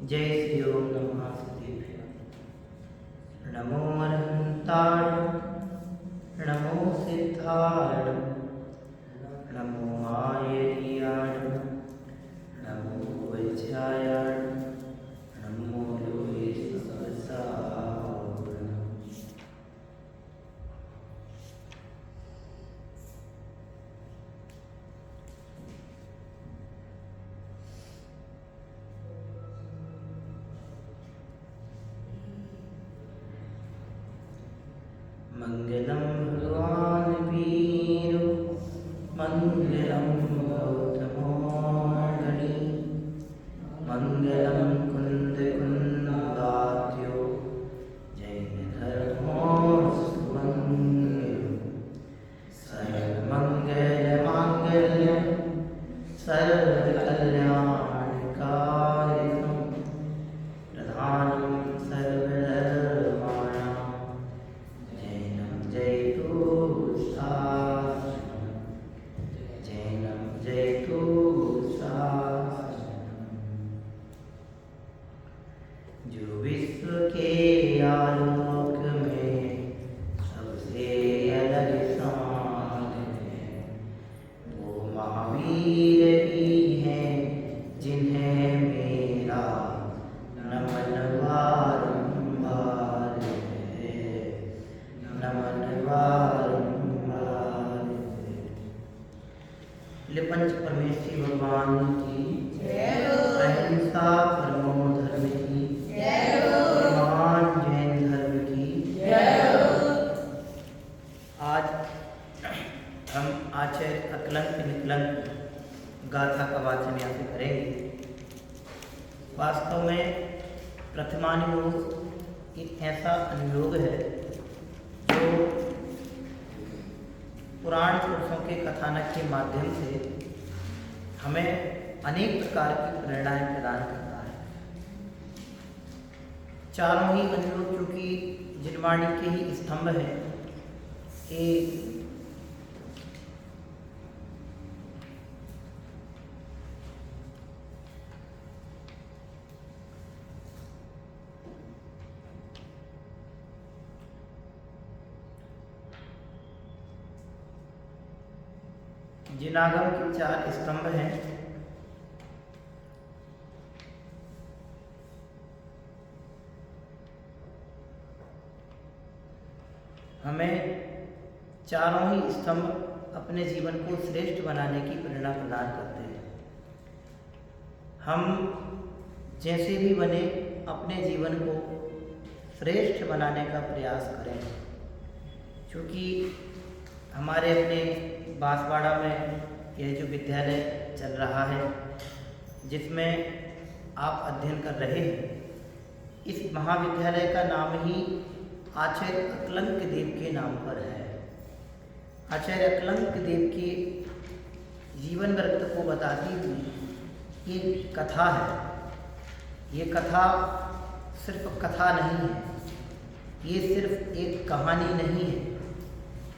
जय श्री ओम नमः सिद्धेभ्य। नमो अनंताय, नमो सिद्धाय, नमो आयर्याय, नमो वैज्याय, नमो लोहे सहस्राय। मंगलम भगवान वीरो, मंगलम गौतमोऽगणि, मंगलम कुंद कुंदात्यो, जैन धर्मोऽस्तुमङ्गलम्। सर्वमंगल मांगल्यं सर्वकल्याणकारिकं, प्रधानं सर्वधर्माणां, जैनं जयतु शासनम्, जैनं जयतु शासनम्। जो विश्व के आलोक में सबसे अलग शान है, वो महावीर ही हैं जिन्हें मेरा नमन बारंबार है, नमन बारंबार है। लिपंच परमेश्वरी भगवान की अहिंसा परमो धर्म की, महान जैन धर्म की। आज हम आचार्य अकलंक निकलंक गाथा का वाचन यहाँ से करेंगे। वास्तव में प्रथमानुयोग एक ऐसा अनुयोग है जो पुराण पुरुषों के कथानक के माध्यम से हमें अनेक प्रकार की प्रेरणाएं प्रदान करता है। चारों ही अनुयोग चूंकि जिनवाणी के ही स्तंभ हैं, ये जिनागम के चार स्तंभ हैं। हमें चारों ही स्तंभ अपने जीवन को श्रेष्ठ बनाने की प्रेरणा प्रदान करते हैं। हम जैसे भी बने अपने जीवन को श्रेष्ठ बनाने का प्रयास करें। क्योंकि हमारे अपने बांसवाड़ा में यह जो विद्यालय चल रहा है, जिसमें आप अध्ययन कर रहे हैं, इस महाविद्यालय का नाम ही आचार्य अकलंक देव के नाम पर है। आचार्य अकलंक देव के जीवन वृत्त को बताती हुई ये कथा है। ये कथा सिर्फ कथा नहीं है, ये सिर्फ एक कहानी नहीं है,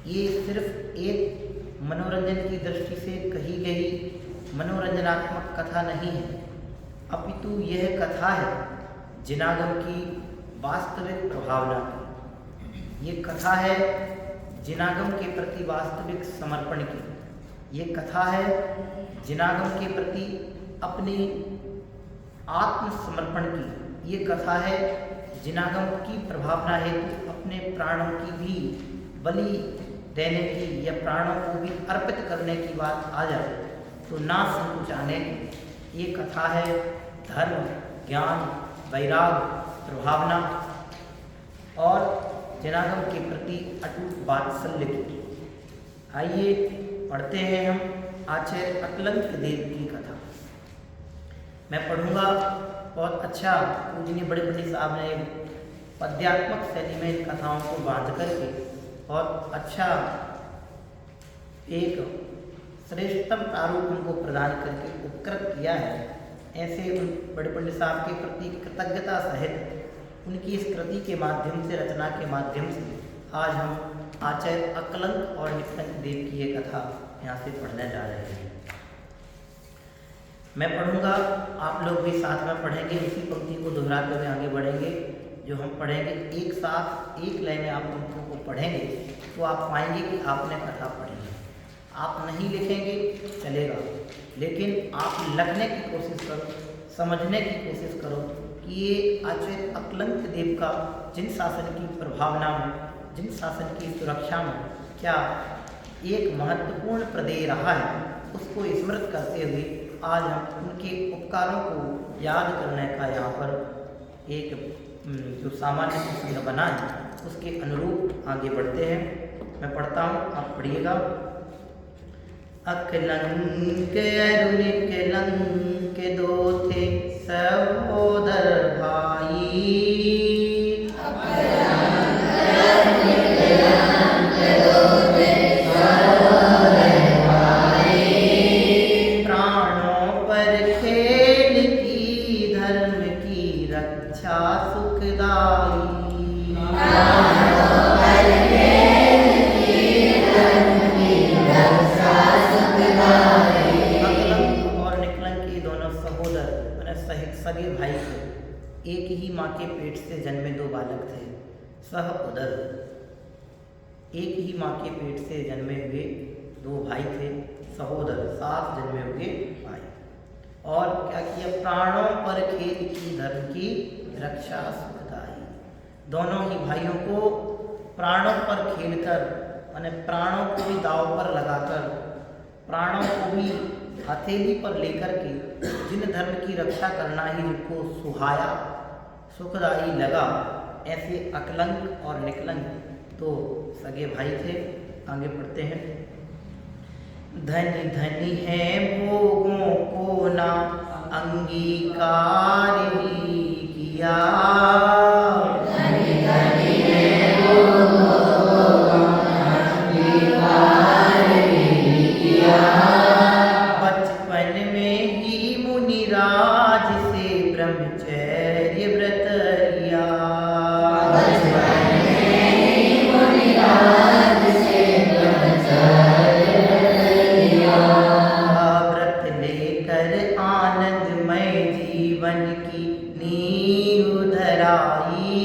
ये सिर्फ एक मनोरंजन की दृष्टि से कही गई मनोरंजनात्मक कथा नहीं है, अपितु यह कथा है जिनागम की वास्तविक प्रभावना की। ये कथा है जिनागम के प्रति वास्तविक समर्पण की। ये कथा है जिनागम के प्रति अपने आत्मसमर्पण की। ये कथा है जिनागम की प्रभावना हेतु अपने प्राणों की भी बलि देने की या प्राणों को भी अर्पित करने की बात आ जाए तो ना संकुचाने की। ये कथा है धर्म, ज्ञान, वैराग, प्रभावना और जिनागम के प्रति अटूट वात्सल्य की। आइए पढ़ते हैं हम आचार्य अकलंक देव की कथा। मैं पढ़ूंगा। बहुत अच्छा पूजनीय बड़े पंडित साहब ने पद्यात्मक शैली में इन कथाओं को बांध करके बहुत अच्छा एक श्रेष्ठतम प्रारूप उनको प्रदान करके उपकृत किया है। ऐसे उन बड़े पंडित साहब के प्रति कृतज्ञता सहित उनकी इस कृति के माध्यम से, रचना के माध्यम से आज हम आचार्य अकलंक और निकलंक देव की ये कथा यहाँ से पढ़ने जा रहे हैं। मैं पढ़ूंगा, आप लोग भी साथ में पढ़ेंगे, उसी पंक्ति को दोहराते हुए आगे बढ़ेंगे। जो हम पढ़ेंगे एक साथ एक लाइन में आप पंक्तियों को पढ़ेंगे तो आप पाएंगे कि आपने कथा पढ़ी है। आप नहीं लिखेंगे चलेगा, लेकिन आप लिखने की कोशिश करो, समझने की कोशिश करो कि ये आचार्य अकलंक देव का जिन शासन की प्रभावना में, जिन शासन की सुरक्षा में क्या एक महत्वपूर्ण प्रदेय रहा है, उसको स्मृत करते हुए आज हम उनके उपकारों को याद करने का यहाँ पर एक जो सामान्य प्रसंग बना है उसके अनुरूप आगे बढ़ते हैं। मैं पढ़ता हूँ, आप पढ़िएगा। अकलंक अरु निकलंक दो थे सहोदर भाई, प्राणों पर खेल की धर्म की रक्षा सुखदाई। सगे भाई थे, एक ही माँ के पेट से जन्मे दो बालक थे। सह उदर, एक ही माँ के पेट से जन्मे हुए दो भाई थे। सहोदर, साथ जन्मे हुए भाई। और क्या किया? प्राणों पर खेल की धर्म की रक्षा सुखदाई। दोनों ही भाइयों को प्राणों पर खेलकर, माने प्राणों को भी दांव पर लगाकर, प्राणों को भी हथेली पर लेकर के जिन धर्म की रक्षा करना ही जिनको सुहाया, सुखदाई लगा, ऐसे अकलंक और निकलंक तो सगे भाई थे। आगे पढ़ते हैं। धनी धनी है भोगों को ना अंगीकार ही किया, धनी धनी है भोगों को ना अंगीकार ही किया। ब्रह्मचर्य व्रत लिया, व्रत लेकर आनंदमय जीवन की नींव धराई,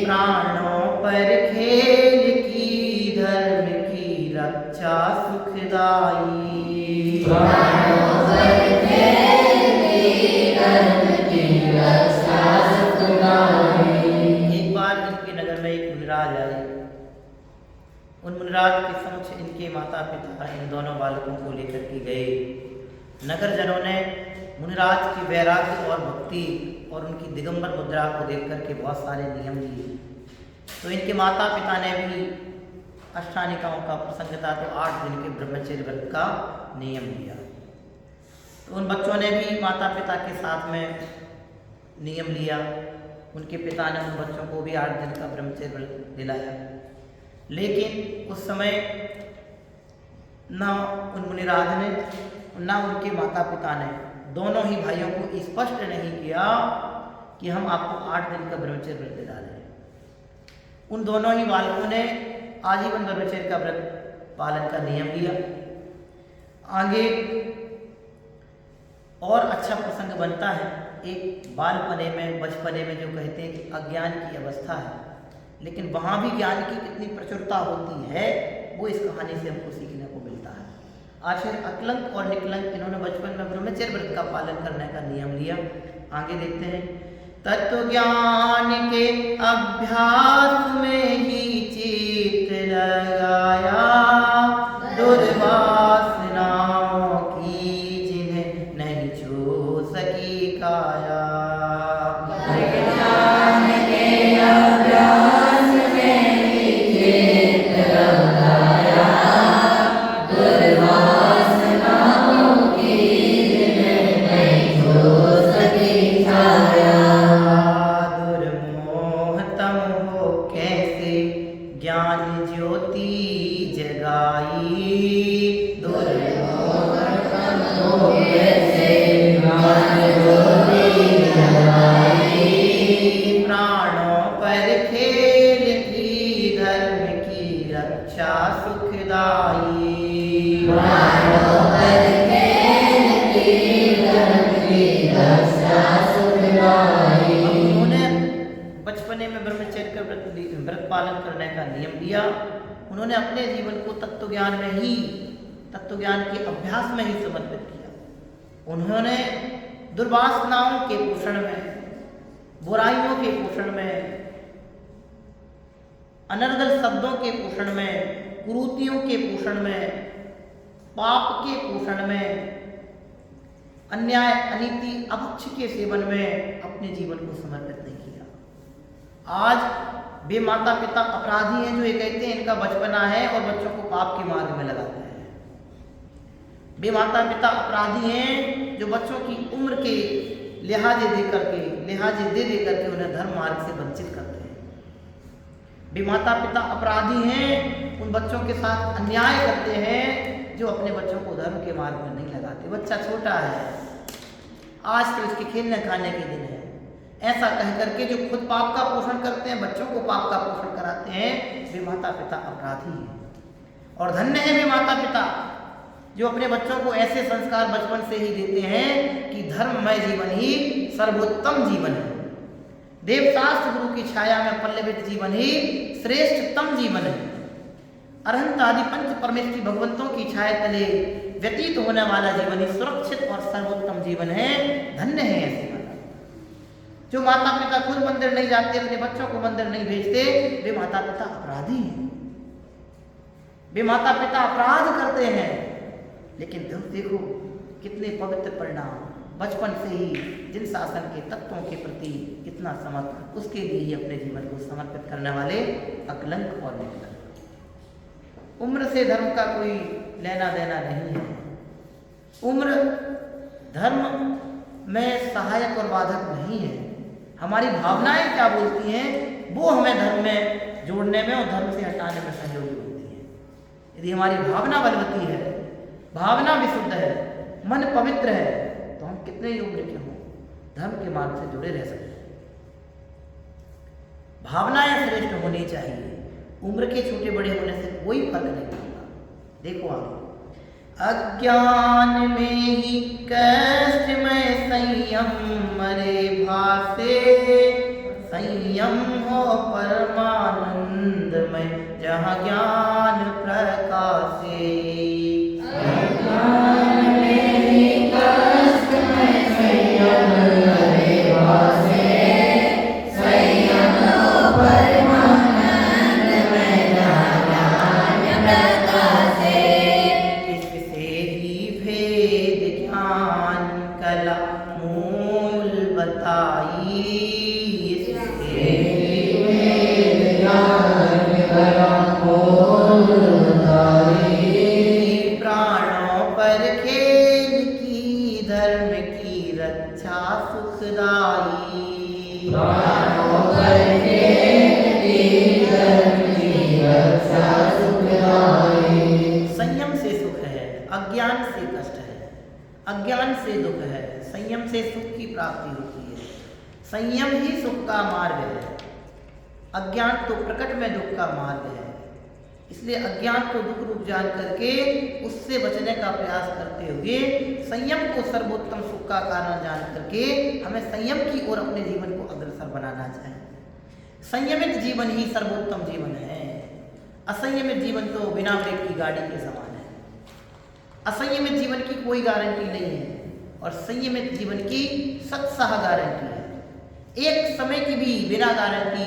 प्राणों पर खेल की धर्म की रक्षा सुखदाई। एक बार इनके नगर में एक मुनिराज आए। उन मुनिराज के समक्ष इनके माता पिता इन दोनों बालकों को लेकर के गए। नगर जनों ने मुनिराज की वैराग्य और भक्ति और उनकी दिगंबर मुद्रा को देख करके बहुत सारे नियम लिए। तो इनके माता पिता ने भी अष्टानिकाओं का प्रसंग था तो 8 दिन के ब्रह्मचर्य व्रत का नियम लिया। तो उन बच्चों ने भी माता पिता के साथ में नियम लिया। उनके पिता ने उन बच्चों को भी 8 दिन का ब्रह्मचर्य व्रत दिलाया। लेकिन उस समय न उन मुनिराज ने न उनके माता पिता ने दोनों ही भाइयों को स्पष्ट नहीं किया कि हम आपको 8 दिन का ब्रह्मचर्य व्रत दिला रहे हैं। उन दोनों ही बालकों ने आजीवन ब्रह्मचर्य का व्रत पालन का नियम लिया। आगे और अच्छा प्रसंग बनता है। एक बालपने में, बचपने में जो कहते हैं कि अज्ञान की अवस्था है, लेकिन वहाँ भी ज्ञान की कितनी प्रचुरता होती है वो इस कहानी से हमको सीखने को मिलता है। आखिर अकलंक और निकलंक इन्होंने बचपन में ब्रह्मचर्य व्रत का पालन करने का नियम लिया। आगे देखते हैं। तत्व ज्ञान के अभ्यास में ही चित्त लगाया, दुर्वासनाओं की जिन्हें नहीं छू सकी काया। प्राणों पर खेल की रक्षा सुखदाई। उन्होंने बचपने में ब्रह्मचर्य का व्रत पालन करने का नियम दिया। उन्होंने अपने जीवन को तत्व ज्ञान के अभ्यास में ही समर्पित किया। उन्होंने दुर्वासनाओं के पोषण में, बुराइयों के पोषण में, अनर्गल शब्दों के पोषण में, कुरीतियों के पोषण में, पाप के पोषण में, अन्याय, अनीति, अपक्ष के सेवन में अपने जीवन को समर्पित नहीं किया। आज वे माता पिता अपराधी हैं जो ये कहते हैं इनका बचपना है और बच्चों को पाप के मार्ग में लगाते हैं। वे माता पिता अपराधी हैं जो बच्चों की उम्र के लिहाजे दे करके उन्हें धर्म मार्ग से वंचित करते हैं। वे माता पिता अपराधी हैं, उन बच्चों के साथ अन्याय करते हैं जो अपने बच्चों को धर्म के मार्ग में नहीं लगाते। बच्चा छोटा है, आज तो इसके खेलने खाने के दिन है, ऐसा कह करके जो खुद पाप का पोषण करते हैं, बच्चों को पाप का पोषण कराते हैं, वे माता पिता अपराधी हैं। और धन्य है वे माता पिता जो अपने बच्चों को ऐसे संस्कार बचपन से ही देते हैं कि धर्ममय जीवन ही सर्वोत्तम जीवन है। देवशास्त्र गुरु की छाया में पल्लवित जीवन ही श्रेष्ठतम जीवन है। अरहंत आदि पंच परमेश्वरी भगवंतों की छाया तले व्यतीत होने वाला जीवन ही सुरक्षित और सर्वोत्तम जीवन है। धन्य है ऐसे माता जो माता पिता खुद मंदिर नहीं जाते, अपने बच्चों को मंदिर नहीं भेजते, वे माता पिता अपराधी हैं। वे माता पिता अपराध करते हैं, लेकिन देखो कितने पवित्र परिणाम बचपन से ही जिन शासन के तत्वों के प्रति इतना समर्पण, उसके लिए ही अपने जीवन को समर्पित करने वाले अकलंक और निकलंक। उम्र से धर्म का कोई लेना देना नहीं है। उम्र धर्म में सहायक और बाधक नहीं है। हमारी भावनाएं क्या बोलती हैं वो हमें धर्म में जोड़ने में और धर्म से हटाने में सहयोगी होती है। यदि हमारी भावना बलवती है, भावना विशुद्ध है, मन पवित्र है, तो हम कितने ही उम्र के हों धर्म के मार्ग से जुड़े रह सकते हैं। भावनाएं श्रेष्ठ होनी चाहिए। उम्र के छोटे बड़े होने से कोई फर्क नहीं पड़ता। देखो आगे, अज्ञान में ही कष्ट में संयम मरे भासे, संयम हो परमानंद में जहाँ ज्ञान प्रकाशे। संयम से सुख है, अज्ञान से कष्ट है। अज्ञान से दुख है, संयम से सुख की प्राप्ति होती है। संयम ही सुख का मार्ग है। अज्ञान तो प्रकट में दुख का मार्ग है। इसलिए अज्ञान को दुख रूप जान करके उससे बचने का प्रयास करते हुए संयम को सर्वोत्तम सुख का कारण जान करके हमें संयम की ओर अपने जीवन को अग्रसर बनाना चाहिए। संयमित जीवन ही सर्वोत्तम जीवन है। असंयमित जीवन तो बिना ब्रेक की गाड़ी के समान है। असंयमित जीवन की कोई गारंटी नहीं है और संयमित जीवन की सत्साह गारंटी है। एक समय की भी बिना गारंटी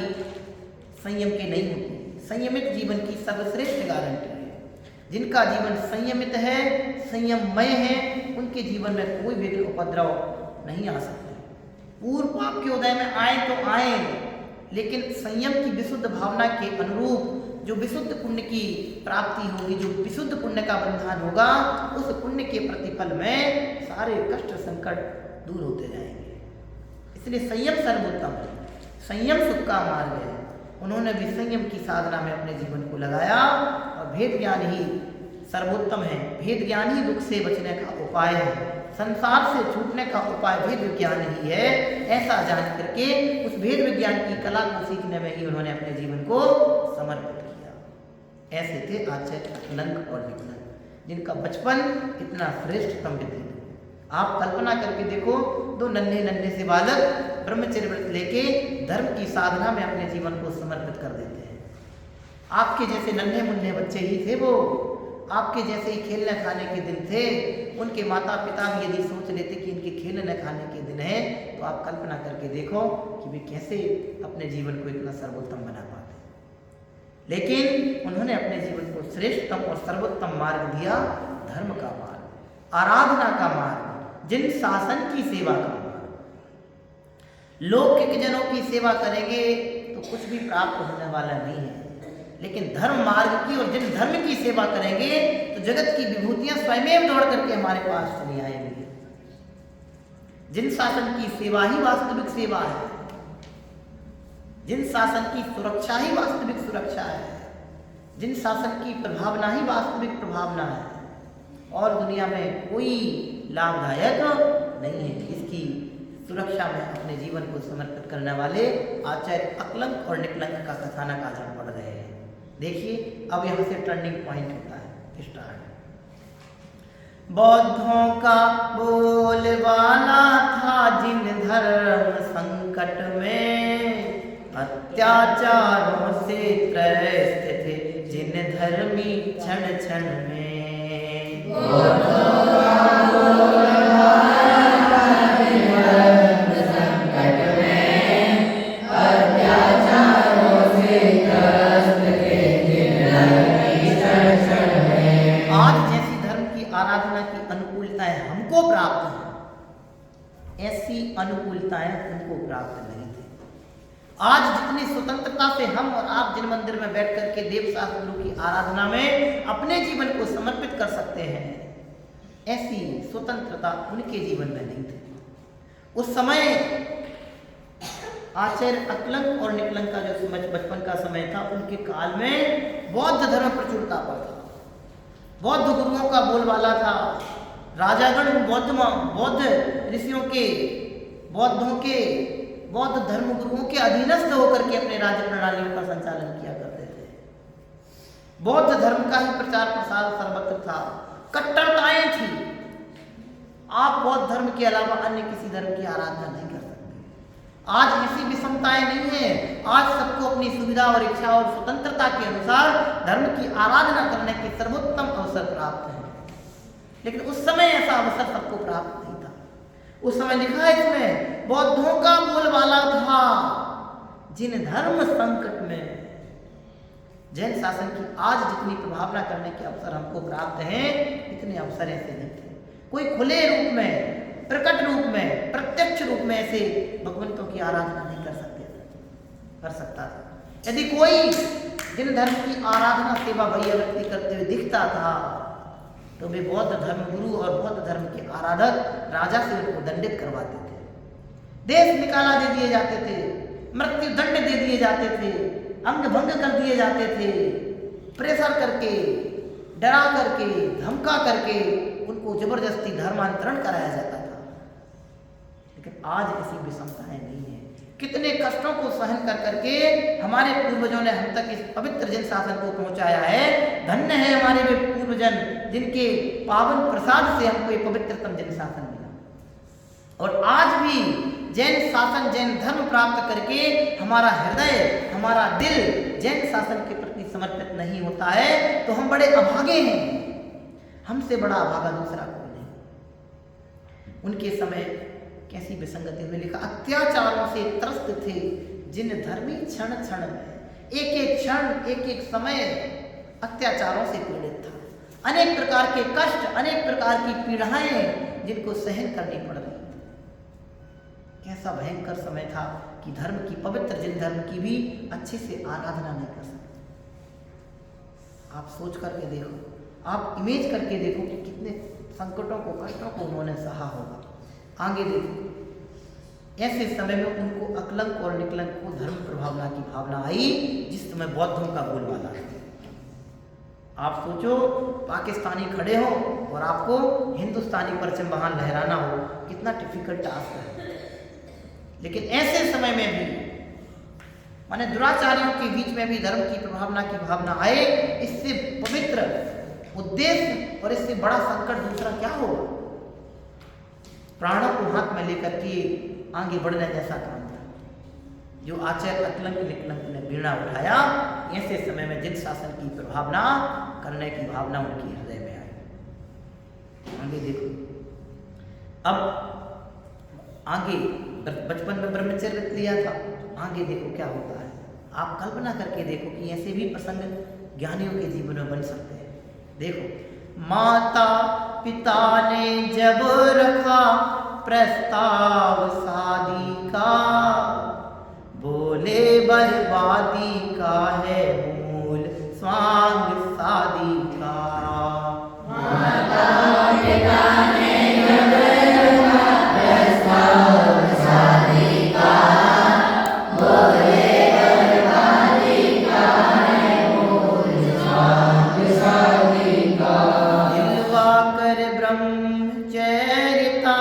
संयम के नहीं होती। संयमित जीवन की सर्वश्रेष्ठ गारंटी है। जिनका जीवन संयमित है, संयममय है, उनके जीवन में कोई भी उपद्रव नहीं आ सकता। पूर्व पाप के उदय में आए तो आए, लेकिन संयम की विशुद्ध भावना के अनुरूप जो विशुद्ध पुण्य की प्राप्ति होगी, जो विशुद्ध पुण्य का बंधन होगा, उस पुण्य के प्रतिफल में सारे कष्ट संकट दूर होते जाएंगे। इसलिए संयम सर्वोत्तम है। संयम सुख का मार्ग है। उन्होंने भी संयम की साधना में अपने जीवन को लगाया और भेद ज्ञान ही सर्वोत्तम है। भेद ज्ञान ही दुख से बचने का उपाय है। संसार से छूटने का उपाय भेद विज्ञान ही है। ऐसा जान करके उस भेद विज्ञान की कला को सीखने में ही उन्होंने अपने जीवन को समर्पित किया। ऐसे थे आचार्य अकलंक और निकलंक, जिनका बचपन इतना श्रेष्ठतम व्यतीत। आप कल्पना करके देखो, दो नन्हे नन्हे से बालक ब्रह्मचर्य व्रत लेके धर्म की साधना में अपने जीवन को समर्पित कर देते हैं। आपके जैसे नन्हे मुन्ने बच्चे ही थे वो, आपके जैसे ही खेलने खाने के दिन थे। उनके माता पिता भी यदि सोच लेते कि इनके खेलने खाने के दिन है, तो आप कल्पना करके देखो कि वे कैसे अपने जीवन को इतना सर्वोत्तम बना पाते। लेकिन उन्होंने अपने जीवन को श्रेष्ठतम और सर्वोत्तम मार्ग दिया, धर्म का मार्ग, आराधना का मार्ग, जिन शासन की सेवा का मार्ग। लौकिक जनों की सेवा करेंगे तो कुछ भी प्राप्त होने वाला नहीं है, लेकिन धर्म मार्ग की और जिन धर्म की सेवा करेंगे तो जगत की विभूतियां स्वयं दौड़ करके हमारे पास चली आएंगी। जिन शासन की सेवा ही वास्तविक सेवा है, जिन शासन की सुरक्षा ही वास्तविक सुरक्षा है, जिन शासन की प्रभावना ही वास्तविक प्रभावना है, और दुनिया में कोई लाभदायक नहीं है। इसकी सुरक्षा में अपने जीवन को समर्पित करने वाले आचार्य अकलंक और निकलंक का कथानक आज हम पढ़ रहे हैं। देखिए, अब यहाँ से टर्निंग पॉइंट होता है, स्टार्ट। बौद्धों का बोलबाला था जिन धर्म संकट में, अत्याचारों से त्रस्त थे जिन धर्मी क्षण क्षण में। हमको प्राप्त है, ऐसी अनुकूलताएं उनको प्राप्त नहीं थी। आज जितनी स्वतंत्रता से हम और आप जिन मंदिर में बैठ करके देव शास्त्रों की आराधना में अपने जीवन को समर्पित कर सकते हैं, ऐसी स्वतंत्रता उनके जीवन में नहीं थी। उस समय आचार्य अकलंक और निकलंक का जो बचपन का समय था, उनके काल में बौद्ध धर्म प्रचुरता पर था, बौद्ध गुरुओं का बोलबाला था। राजागण बौद्ध ऋषियों के, बौद्धों के, बौद्ध धर्म गुरुओं के अधीनस्थ होकर के अपने राज्य प्रणालियों का संचालन किया करते थे। बौद्ध धर्म का ही प्रचार प्रसार सर्वत्र था, कट्टरताएं थी। आप बौद्ध धर्म के अलावा अन्य किसी धर्म की आराधना नहीं कर सकते। आज ऐसी विषमताएं नहीं है, आज सबको अपनी सुविधा और इच्छा और स्वतंत्रता के अनुसार धर्म की आराधना करने के सर्वोत्तम अवसर प्राप्त है। लेकिन उस समय ऐसा अवसर सबको प्राप्त नहीं था। उस समय लिखा है इसमें, बौद्धों का बोलबाला था जिन धर्म संकट में। जैन शासन की आज जितनी प्रभावना करने के अवसर हमको प्राप्त हैं, इतने अवसर ऐसे नहीं थे। कोई खुले रूप में, प्रकट रूप में, प्रत्यक्ष रूप में ऐसे भगवंतों की आराधना नहीं कर सकता था। यदि कोई जिन धर्म की आराधना सेवा भैया व्यक्ति करते हुए दिखता था, तो वे बौद्ध धर्म गुरु और बौद्ध धर्म के आराधक राजा से उनको दंडित करवाते थे, देश निकाला दे दिए जाते थे, मृत्यु दंड दे दिए जाते थे, अंग भंग कर दिए जाते थे, प्रेशर करके, डरा करके, धमका करके उनको जबरदस्ती धर्मांतरण कराया जाता था। लेकिन आज ऐसी विषमताएं नहीं है। कितने कष्टों को सहन कर करके हमारे पूर्वजों ने हम तक इस पवित्र जन शासन को पहुंचाया है। धन्य है हमारे वे पूर्वजन, जिनके पावन प्रसाद से हमको ये पवित्रतम जन शासन मिला। और आज भी जैन शासन, जैन धर्म प्राप्त करके हमारा हृदय, हमारा दिल जैन शासन के प्रति समर्पित नहीं होता है, तो हम बड़े अभागे हैं। हमसे बड़ा अभागा दूसरा कोई नहीं। उनके समय कैसी विसंगति हुई, लिखा, अत्याचारों से त्रस्त थे जिन धर्मी क्षण क्षण में। एक एक क्षण, एक एक समय अत्याचारों से पीड़ित था। अनेक प्रकार के कष्ट, अनेक प्रकार की पीड़ाएं जिनको सहन करनी पड़ रही थी। कैसा भयंकर समय था कि धर्म की, पवित्र जिन धर्म की भी अच्छे से आराधना नहीं कर सकते। आप सोच करके देखो, आप इमेज करके देखो कि कितने संकटों को, कष्टों को उन्होंने सहा होगा। आगे देखो, ऐसे समय में उनको अकलंक और निकलंक को धर्म प्रभावना की भावना आई, जिस समय बौद्धों का बोलबाला था। आप सोचो, पाकिस्तानी खड़े हो और आपको हिंदुस्तानी परचम वहां लहराना हो, कितना डिफिकल्ट टास्क है। लेकिन ऐसे समय में भी, माने दुराचारियों के बीच में भी धर्म की प्रभावना की भावना आए इससे पवित्र उद्देश्य और इससे बड़ा संकट दूसरा क्या होगा? प्राणों को हाथ में लेकर के आगे बढ़ने जैसा काम था। जो आचार्य अकलंक निकलंक ने बीड़ा उठाया, ऐसे समय में जिन शासन की प्रभावना करने की भावना उनकी हृदय में आई। आगे देखो, अब आगे बचपन में ब्रह्मचर्य व्रत लिया था, आगे देखो क्या होता है। आप कल्पना करके देखो कि ऐसे भी प्रसंग ज्ञानियों के जीवन में बन सकते हैं। देखो, माता पिता ने जब रखा प्रस्ताव शादी का, बोले बर्बादी का है मूल स्वांग शादी का। माता पिता ने जब रखा प्रस्ताव शादी का, बोले बर्बादी का है मूल स्वांग शादी का। दिलवा कर ब्रह्मचर्यता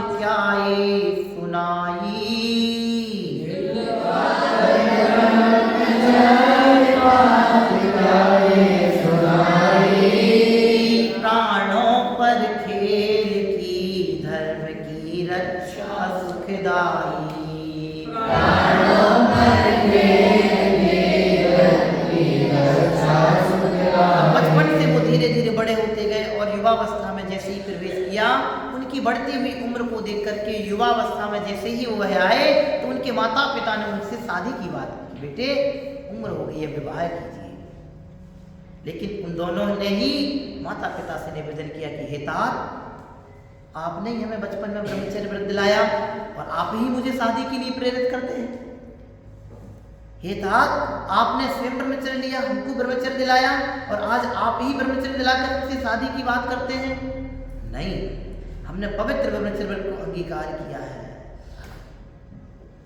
ध्याये सुनाई, प्राणों पर खेल की धर्म की रक्षा सुखदाई। प्राणों पर खेल की धर्म की रक्षा सुखदाई। बचपन से वो धीरे धीरे बड़े होते गए और युवावस्था में जैसे ही प्रवेश किया, उनकी बढ़ती हुई उम्र को देख करके युवावस्था में जैसे ही वो आए तो उनके माता पिता ने उनसे शादी की बात की। बेटे उम्र हो गई है, विवाह कीजिए। लेकिन उन दोनों ने ही माता पिता से निवेदन किया कि हे तात, आपने ही हमें बचपन में ब्रह्मचर्य व्रत दिलाया और आप ही मुझे शादी के लिए प्रेरित करते हैं। हे तात, आपने स्वयं ब्रह्मचर्य लिया, हमको ब्रह्मचर्य दिलाया और आज आप ही ब्रह्मचर्य दिलाकर मुझसे शादी की बात करते हैं। नहीं, हमने पवित्र ब्रह्मचर्य व्रत को अंगीकार किया है।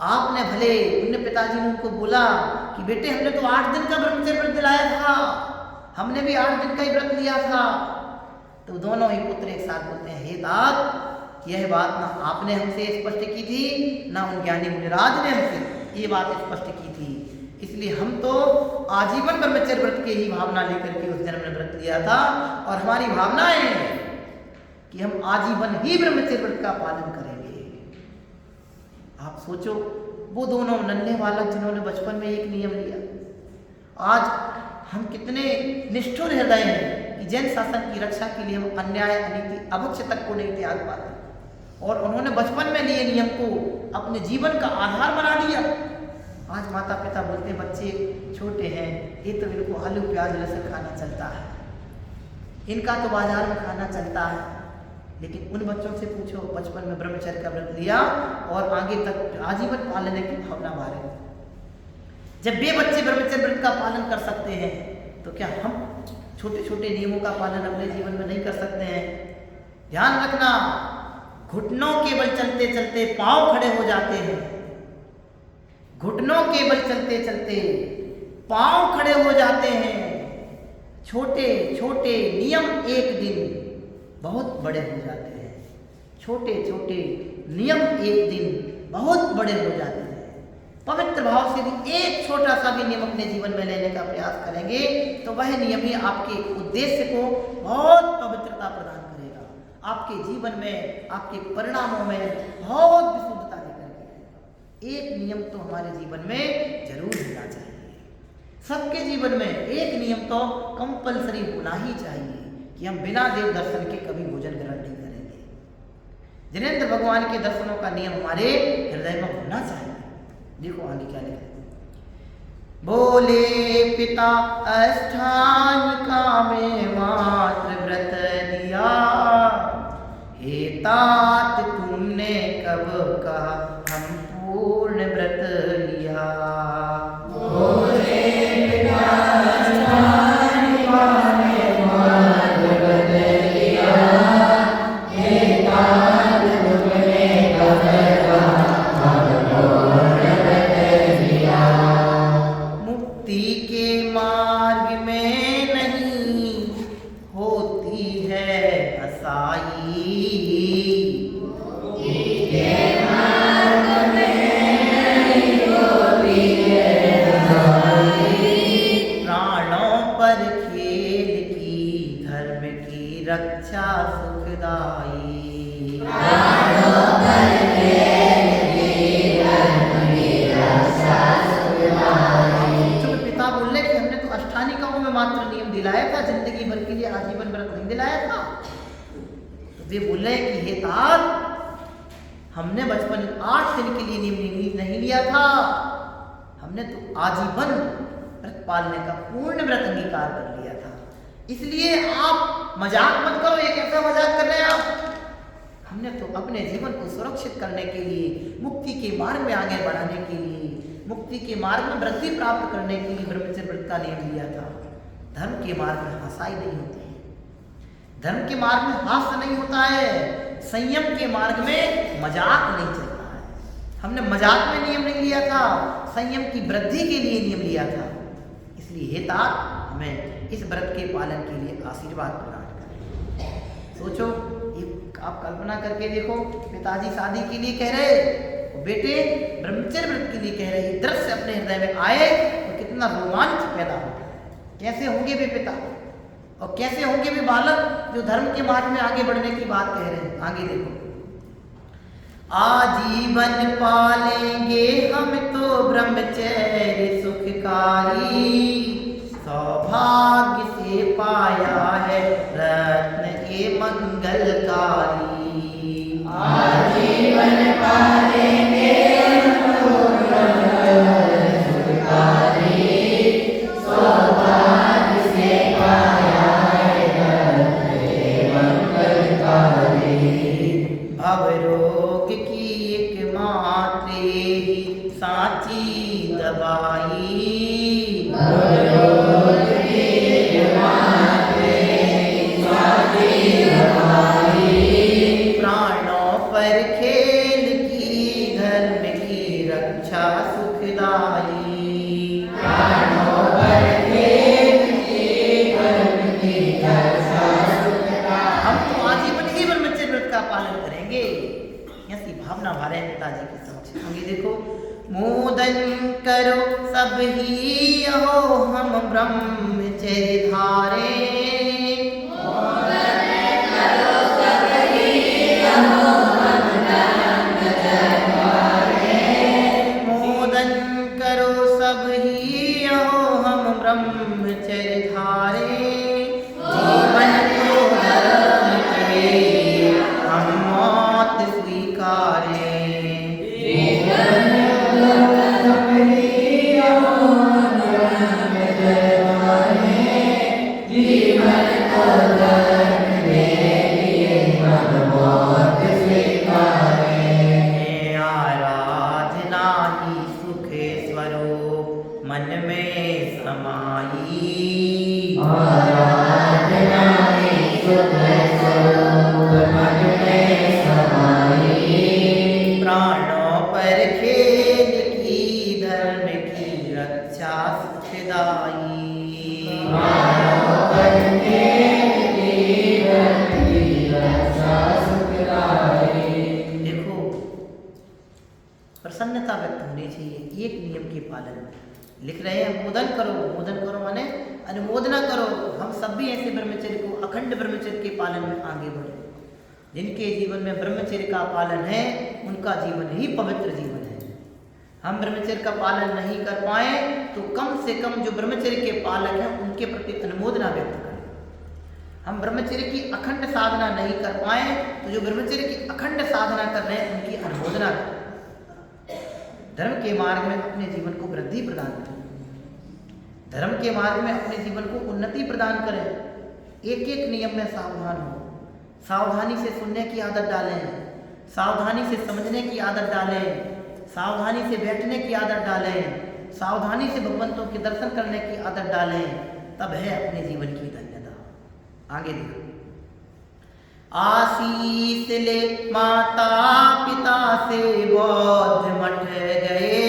आपने भले, उनने पिताजी ने उनको बोला कि बेटे हमने तो 8 दिन का ब्रह्मचर्य व्रत दिलाया था, हमने भी 8 दिन का ही व्रत लिया था। तो दोनों ही पुत्र एक साथ बोलते हैं, हे तात, यह बात ना आपने हमसे स्पष्ट की थी, ना उन ज्ञानी मुनिराज ने हमसे ये बात स्पष्ट की थी। इसलिए हम तो आजीवन ब्रह्मचर्य व्रत की ही भावना लेकर के उस जन्म में व्रत लिया था और हमारी भावना है कि हम आजीवन ही ब्रह्मचर्य व्रत का पालन करेंगे। आप सोचो, वो दोनों नन्हे बालक जिन्होंने बचपन में एक नियम लिया, आज हम कितने निष्ठुर हृदय हैं कि जैन शासन की रक्षा के लिए हम अन्याय अनीति अभक्ष तक को नहीं त्याग पाते। और उन्होंने बचपन में लिए नियम को अपने जीवन का आधार बना लिया। आज माता पिता बोलते हैं बच्चे छोटे हैं, ये तो इनको आलू प्याज लहसुन खाना चलता है, इनका तो बाजार में खाना चलता है। लेकिन उन बच्चों से पूछो, बचपन में ब्रह्मचर्य का व्रत लिया और आगे तक आजीवन पालने की भावना मारे। जब वे बच्चे ब्रह्मचर्य व्रत का पालन कर सकते हैं तो क्या हम छोटे छोटे नियमों का पालन अपने जीवन में नहीं कर सकते हैं? ध्यान रखना, घुटनों के बल चलते चलते पांव खड़े हो जाते हैं। घुटनों के बल चलते चलते पांव खड़े हो जाते हैं। छोटे छोटे नियम एक दिन बहुत बड़े हो जाते हैं। छोटे छोटे नियम एक दिन बहुत बड़े हो जाते हैं। पवित्र भाव से भी एक छोटा सा भी नियम अपने जीवन में लेने का प्रयास करेंगे तो वह नियम ही आपके उद्देश्य को बहुत पवित्रता प्रदान करेगा। आपके जीवन में, आपके परिणामों में बहुत विशुद्धता लेकर के आएगा। एक नियम तो हमारे जीवन में जरूर होना चाहिए। सबके जीवन में एक नियम तो कंपलसरी होना ही चाहिए कि हम बिना देव दर्शन के कभी भोजन ग्रहण नहीं करेंगे। जिनेंद्र भगवान के दर्शनों का नियम हमारे हृदय में होना चाहिए। देखो आगे क्या लिखा है। बोले पिता अष्टांगिका में मात्र व्रत लिया, हे तात तुमने कब कहा हम पूर्ण व्रत लिया। बोले पिता अष्टांगिका में मात्र व्रत लिया, हे तात तुमने कब कहा हम पूर्ण व्रत लिया। मुक्ति के मार्ग में नहीं रक्षा सुखदाई। तो पिता बोले कि हमने तो अष्टानिकाओं में मात्र नियम दिलाया था, जिंदगी भर के लिए आजीवन व्रत नहीं दिलाया था। तो वे बोले कि हे तात, हमने बचपन 8 दिन के लिए नियम नहीं लिया था, हमने तो आजीवन व्रत पालने का पूर्ण व्रत अंगीकार कर लिया था। इसलिए आप मजाक मत करो, ये कैसा मजाक कर रहे हैं आप। हमने तो अपने जीवन को सुरक्षित करने के लिए, मुक्ति के मार्ग में आगे बढ़ाने के लिए, मुक्ति के मार्ग में वृद्धि प्राप्त करने के लिए ब्रह्मचर्य व्रत का नियम लिया था। धर्म के मार्ग में हंसाई नहीं होती है, धर्म के मार्ग में हास्य नहीं होता है, संयम के मार्ग में मजाक नहीं चलता है। हमने मजाक में नियम नहीं लिया था, संयम की वृद्धि के लिए नियम लिया था। इसलिए हे तात, हमें इस व्रत के पालन के लिए आशीर्वाद प्रदान करें। सोचो, आप कल्पना करके देखो, पिताजी शादी के लिए कह रहे, बेटे ब्रह्मचर्य व्रत के लिए कह रहे, दृश्य अपने हृदय में आए तो कितना रोमांच पैदा होता है। कैसे होंगे वे पिता और कैसे होंगे वे बालक जो धर्म के मार्ग में आगे बढ़ने की बात कह रहे हैं। आगे देखो, आजीवन पालेंगे हम तो ब्रह्मचर्य सुखकारी, सौभाग्य से पाया है रत्न के मंगलकारी। आजीवन पालेंगे हम तो ब्रह्मचर्य सुखकारी, सौभाग्य से पाया है रत्न के मंगलकारी। भवरोग की एकमात्र ही साची दवाई, प्राणों पर खेल की धर्म की रक्षा सुखदाई। प्राणों पर खेल की धर्म की रक्षा सुखदाई। हम तो आजीवन ही ब्रह्मचर्य व्रत का पालन करेंगे, ऐसी भावना भरे पिताजी के समक्ष। आगे देखो, मोदन करो सब ही हो हम ब्रह्मचर्य धारे, मोदन करो सब ही हो हम ब्रह्मचर्य धारे, मोदन करो सब ही हो हम ब्रह्मचर्य धारे, जीवन को धर्म के हम मौत स्वीकारे। आराधना ही सुख स्वरूप मन में समाई, आराधना ही सुख स्वरूप मन में समाई। प्राणों पर खेल की धर्म की रक्षा सुखदाई, प्राणों पर खेल की धर्म की रक्षा सुखदाई। देखो, प्रसन्नता व्यक्त होनी चाहिए एक नियम के पालन में। लिख रहे हैं मोदन करो माने अनुमोदना करो। हम सब भी ऐसे ब्रह्मचर्य को, अखंड ब्रह्मचर्य के पालन में आगे बढ़े। जिनके जीवन में ब्रह्मचर्य का पालन है उनका जीवन ही पवित्र जीवन है। हम ब्रह्मचर्य का पालन नहीं कर पाए तो कम से कम जो ब्रह्मचर्य के पालक हैं उनके प्रति अनुमोदना व्यक्त करें। हम ब्रह्मचर्य की अखंड साधना नहीं कर पाए तो जो ब्रह्मचर्य की अखंड साधना कर रहे हैं उनकी अनुमोदना करें। धर्म के मार्ग में अपने जीवन को वृद्धि प्रदान करें, धर्म के मार्ग में अपने जीवन को उन्नति प्रदान करें। एक एक नियम में सावधान हो, सावधानी से सुनने की आदत डालें, सावधानी से समझने की आदत डालें, सावधानी से बैठने की आदत डालें, सावधानी से भगवंतों के दर्शन करने की आदत डालें, तब है अपने जीवन की धन्यता। आगे देखो, आशीष ले माता पिता से बौद्ध मठ गए,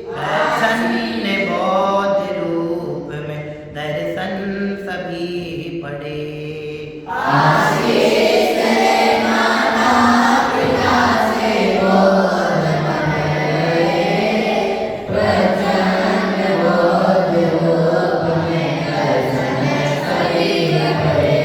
प्रसन्न बौद्ध रूप में दर्शन सभी पड़े। आशीष ले माता पिता से बौद्ध मठ गए, प्रसन्न बौद्ध रूप में दर्शन सभी पड़े।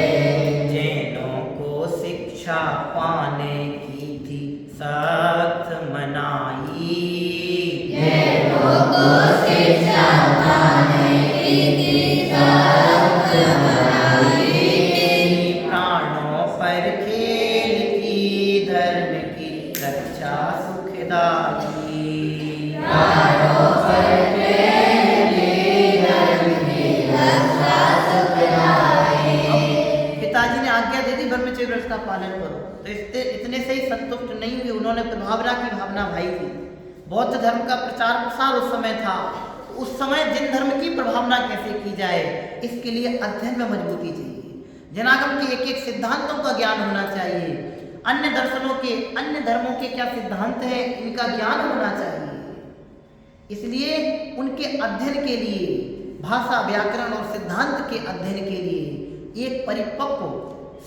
का पालन करो। तो इतने से ही संतुष्ट नहीं हुए, उन्होंने प्रभावना की भावना भाई थी। बौद्ध धर्म का प्रचार प्रसार उस समय था, तो उस समय जिन धर्म की प्रभावना कैसे की जाए, इसके लिए अध्ययन में मजबूती चाहिए। जनागम के एक एक सिद्धांतों का ज्ञान होना चाहिए। अन्य दर्शनों के, अन्य धर्मों के क्या सिद्धांत है, इनका ज्ञान होना चाहिए। इसलिए उनके अध्ययन के लिए, भाषा, व्याकरण और सिद्धांत के अध्ययन के लिए एक परिपक्व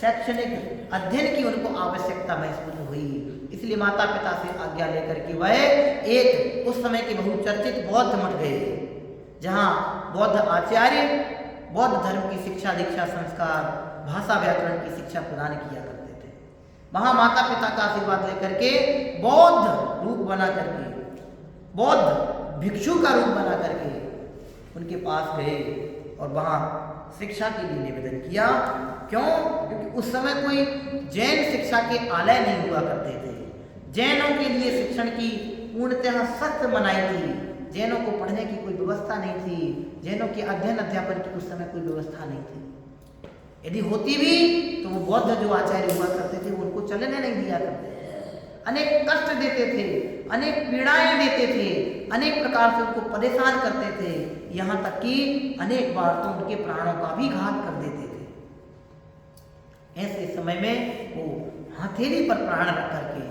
शैक्षणिक अध्ययन की उनको आवश्यकता महसूस हुई। इसलिए माता पिता से आज्ञा लेकर के वह एक उस समय के बहुचर्चित बौद्ध मठ गए, जहाँ बौद्ध आचार्य बौद्ध धर्म की शिक्षा, दीक्षा, संस्कार, भाषा, व्याकरण की शिक्षा प्रदान किया करते थे। वहाँ माता पिता का आशीर्वाद लेकर के बौद्ध रूप बना करके, बौद्ध भिक्षु का रूप बना करके उनके पास गए और वहाँ शिक्षा के लिए निवेदन किया। क्यों? क्योंकि उस समय कोई जैन शिक्षा के आलय नहीं हुआ करते थे। जैनों के लिए शिक्षण की पूर्णतः सख्त मनाही थी। जैनों को पढ़ने की कोई व्यवस्था नहीं थी। जैनों के अध्ययन अध्यापन की उस समय कोई व्यवस्था नहीं थी। यदि होती भी तो वो बौद्ध जो आचार्य हुआ करते थे उनको चलने नहीं दिया करते थे। अनेक कष्ट देते थे, अनेक पीड़ाएं देते थे, अनेक प्रकार से उनको परेशान करते थे, यहाँ तक कि अनेक बार तो उनके प्राणों का भी घात कर देते थे। ऐसे समय में वो हथेली पर प्राण रख करके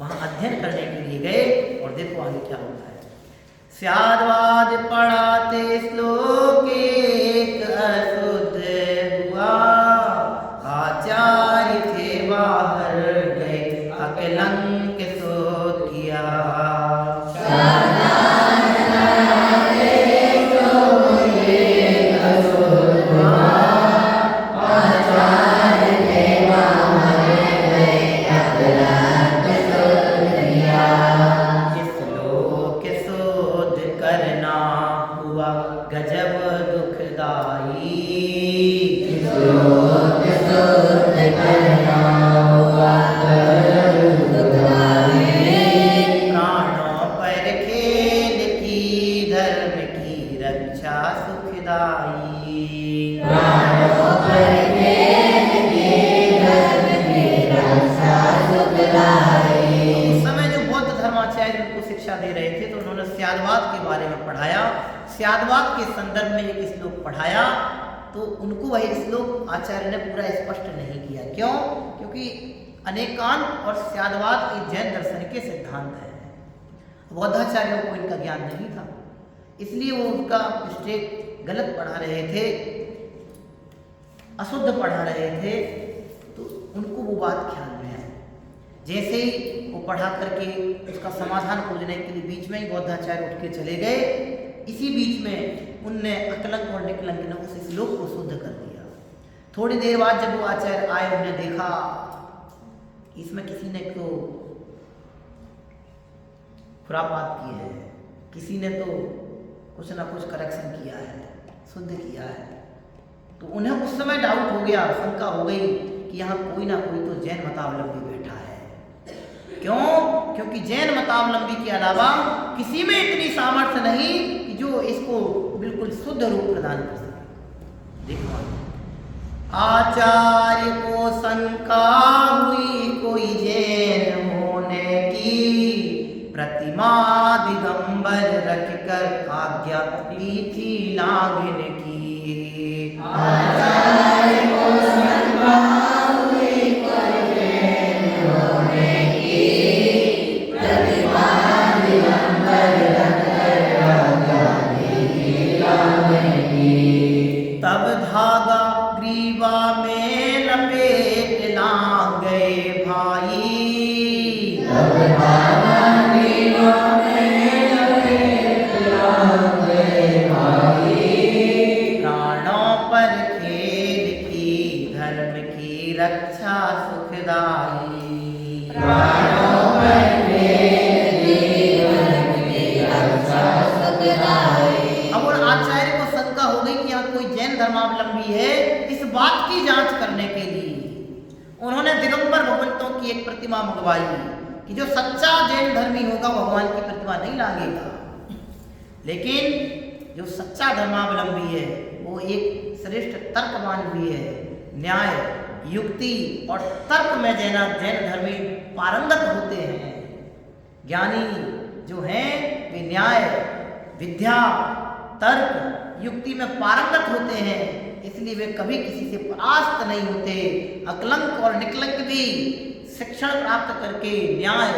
वहाँ अध्ययन करने के लिए गए। और देखो आगे क्या होता है। स्याद्वाद पढ़ाते श्लोक एक अशुद्ध हुआ, आचार्य थे बाहर गए, अकलंक शोध किया। स्याद्वाद के संदर्भ में एक श्लोक पढ़ाया तो उनको वह श्लोक आचार्य ने पूरा स्पष्ट नहीं किया। क्यों? क्योंकि अनेकांत और स्याद्वाद के जैन दर्शन के सिद्धांत हैं। बौद्धाचार्यों को इनका ज्ञान नहीं था, इसलिए वो उनका मिस्टेक गलत पढ़ा रहे थे, अशुद्ध पढ़ा रहे थे। तो उनको वो बात ख्याल में आई। जैसे ही वो पढ़ा करके उसका समाधान खोजने के लिए बीच में ही बौद्धाचार्य उठ के चले गए, इसी बीच में उनने अकलंक और निकलंक ने उस श्लोक को शुद्ध कर दिया। थोड़ी देर बाद जब वो आचार्य आए, उन्होंने देखा इसमें किसी ने तो खुरापात की है, किसी ने तो कुछ ना कुछ करेक्शन किया है, शुद्ध किया है। तो उन्हें उस समय डाउट हो गया, शंका हो गई कि यहाँ कोई ना कोई तो जैन मतावलंबी बैठा है। क्यों? क्योंकि जैन मतावलंबी के अलावा किसी में इतनी सामर्थ्य नहीं कि जो इसको बिल्कुल शुद्ध रूप प्रदान कर सके। देखो, आचार्य को शंका हुई कोई जैन होने की, प्रतिमा दिगंबर रखकर आज्ञा दी थी नागिन की। आचार्य को शंका हुई कोई जैन होने की, प्रतिमा दिगंबर रखकर आज्ञा दी थी नागिन की। तब धागा ग्रीवा में लपेट ला गए भाई, तब धागा ग्रीवा में लपेट ला गए भाई। प्राणों पर खेद की, धर्म की रक्षा सुखदाई। प्राणों पर खेद की, धर्म की रक्षा सुखदाई। अब उन आचार्य को शंका हो गई कि यहाँ कोई जैन धर्मावलंबी है। इस बात की जांच करने के लिए उन्होंने दिगंबर भगवंतों की एक प्रतिमा मंगवाई कि जो सच्चा जैन धर्मी होगा भगवान की प्रतिमा नहीं लांघेगा, लेकिन जो सच्चा धर्मावलंबी है वो एक श्रेष्ठ तर्कवान भी है, न्याय युक्ति और तर्क में जैन धर्मी पारंगत होते हैं। ज्ञानी जो हैं वे न्याय, विद्या, तर्क, युक्ति में पारंगत होते हैं, इसलिए वे कभी किसी से परास्त नहीं होते। अकलंक और निकलंक भी शिक्षण प्राप्त करके न्याय,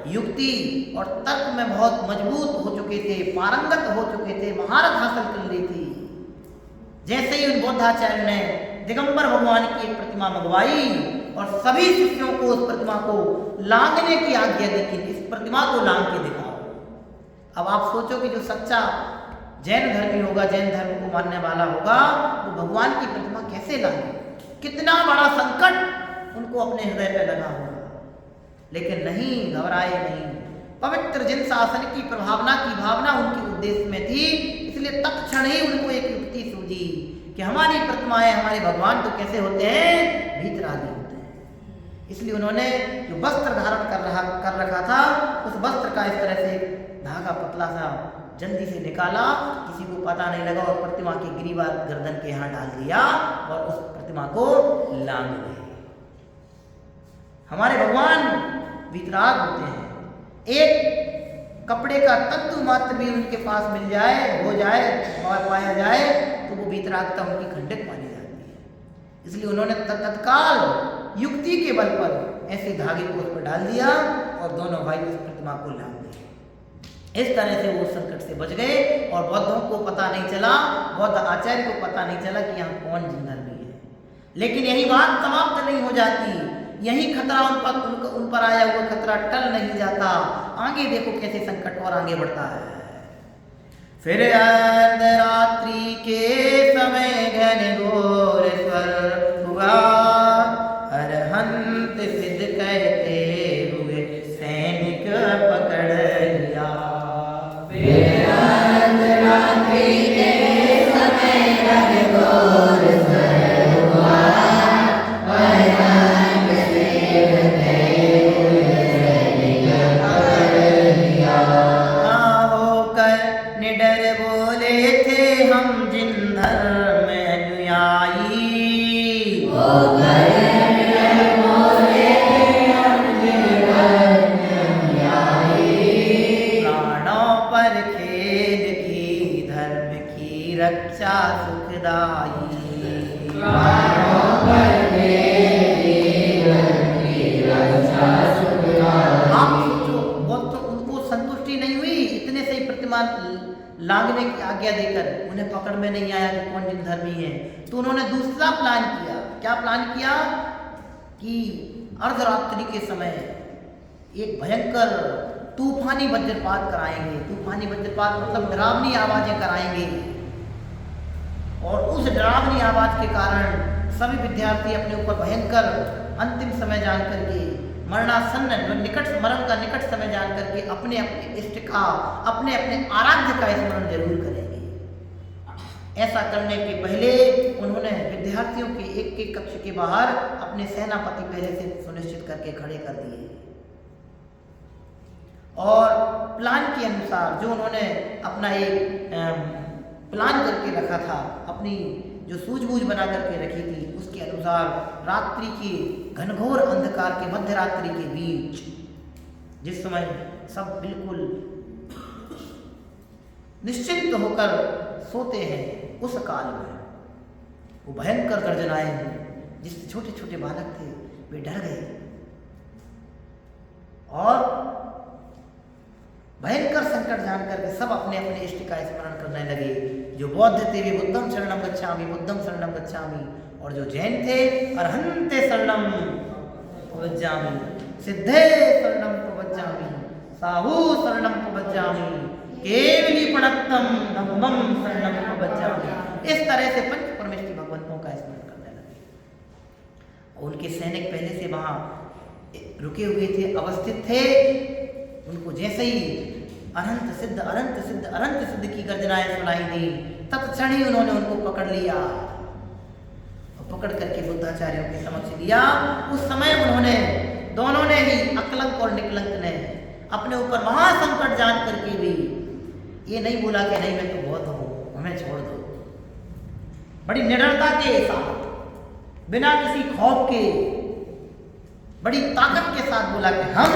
युक्ति और तर्क में बहुत मजबूत हो चुके थे, पारंगत हो चुके थे, महारत हासिल कर ली थी। जैसे ही उन बौद्धाचार्य ने दिगंबर भगवान की एक प्रतिमा मंगवाई और सभी शिष्यों को उस प्रतिमा को लांघने की आज्ञा दी कि इस प्रतिमा को लांघ के दिखाओ। अब आप सोचो कि जो सच्चा जैन धर्मी होगा, जैन धर्म को मानने वाला होगा, वो भगवान की प्रतिमा कैसे लांघे? कितना बड़ा संकट उनको अपने हृदय पे लगा होगा। लेकिन नहीं, घबराए नहीं। पवित्र जिन शासन की प्रभावना की भावना उनके उद्देश्य में थी, इसलिए तत्क्षण ही उनको एक युक्ति सूझी कि हमारी प्रतिमाएं, हमारे भगवान तो कैसे होते हैं? भीतरागी होते हैं। इसलिए उन्होंने जो वस्त्र धारण कर रखा था, उस वस्त्र का इस तरह से धागा पतला सा जल्दी से निकाला, किसी को पता नहीं लगा, और प्रतिमा के गिरीवार गर्दन के यहाँ डाल दिया और उस प्रतिमा को लांघ गए। हमारे भगवान वितराग होते हैं। एक कपड़े का तंतु मात्र भी उनके पास मिल जाए, हो जाए और पाया जाए तो वो वितरागता उनकी खंडित मानी जाती है। इसलिए उन्होंने तत्काल युक्ति के बल पर ऐसे धागे को उस पर डाल दिया और दोनों भाई उस प्रतिमा को लांघ गए। इस तरह से वो संकट से बच गए और बौद्धों को पता नहीं चला, बौद्ध आचार्य को पता नहीं चला कि यहाँ कौन जिंदगी है। लेकिन यही बात समाप्त नहीं हो जाती, यही खतरा उन पर आया हुआ खतरा टल नहीं जाता। आगे देखो कैसे संकट और आगे बढ़ता है। फिर अर्धरात्रि के समय घनघोर स्वर हुआ, अरहंत सिद्ध कहते हुए सैनिक पकड़ लिया। फिर अर्धरात्रि के समय घनघोर स्वर हुआ, रक्षा सुखदाई। आप सोचो, बहुत तो उनको संतुष्टि नहीं हुई इतने से ही प्रतिमा लांघने की आज्ञा देकर, उन्हें पकड़ में नहीं आया कि कौन जिन धर्मी है। तो उन्होंने दूसरा प्लान किया। क्या प्लान किया? कि अर्धरात्रि के समय एक भयंकर तूफानी वज्रपात कराएंगे। तूफानी वज्रपात मतलब डरावनी आवाजें कराएंगे, और उस डरावनी आवाज के कारण सभी विद्यार्थी अपने ऊपर भयंकर अंतिम समय जान करके, मरणासन्न मरण का निकट समय जान करके अपने अपने इष्ट का, अपने अपने आराध्य का स्मरण जरूर करेंगे। ऐसा करने के पहले उन्होंने विद्यार्थियों के एक एक कक्ष के बाहर अपने सेनापति पहले से सुनिश्चित करके खड़े कर दिए, और प्लान के अनुसार जो उन्होंने अपना एक प्लान करके रखा था, अपनी जो सूझबूझ बना करके रखी थी, उसके अनुसार रात्रि के घनघोर अंधकार के, मध्य रात्रि के बीच, जिस समय सब बिल्कुल निश्चिंत होकर सोते हैं, उस काल में वो भयंकर गर्जनाएं हुई, जिससे छोटे छोटे बालक थे वे डर गए और भयंकर संकट जान करके सब अपने अपने इष्ट का स्मरण करने लगे। जो बौद्ध थे वे बुद्धम शरणम गच्छामि, बुद्धम शरणम गच्छामि, और जो जैन थे अरहंते शरणम प्रव्रजामि, सिद्धे शरणम प्रव्रजामि, साहू शरणम प्रव्रजामि, केवली प्रणतम धम्मम शरणम प्रव्रजामि। इस तरह से पंच परमेष्टि भगवंतों का स्मरण करने लगे। उनके सैनिक पहले से वहां रुके हुए थे, अवस्थित थे। उनको जैसे ही अनंत सिद्ध अनंत सिद्ध अनंत सिद्ध की गर्जनाएं सुनाई दी, तत्क्षण ही उन्होंने उनको पकड़ लिया और पकड़ करके बुद्धाचार्यों के समक्ष लिया। उस समय उन्होंने, दोनों ने ही, अकलंक और निकलंक ने, अपने ऊपर महासंकट जान करके भी ये नहीं बोला कि नहीं मैं तो बहुत हूँ, हमें छोड़ दो। बड़ी निडरता के साथ बिना किसी खौफ के बड़ी ताकत के साथ बोला कि हम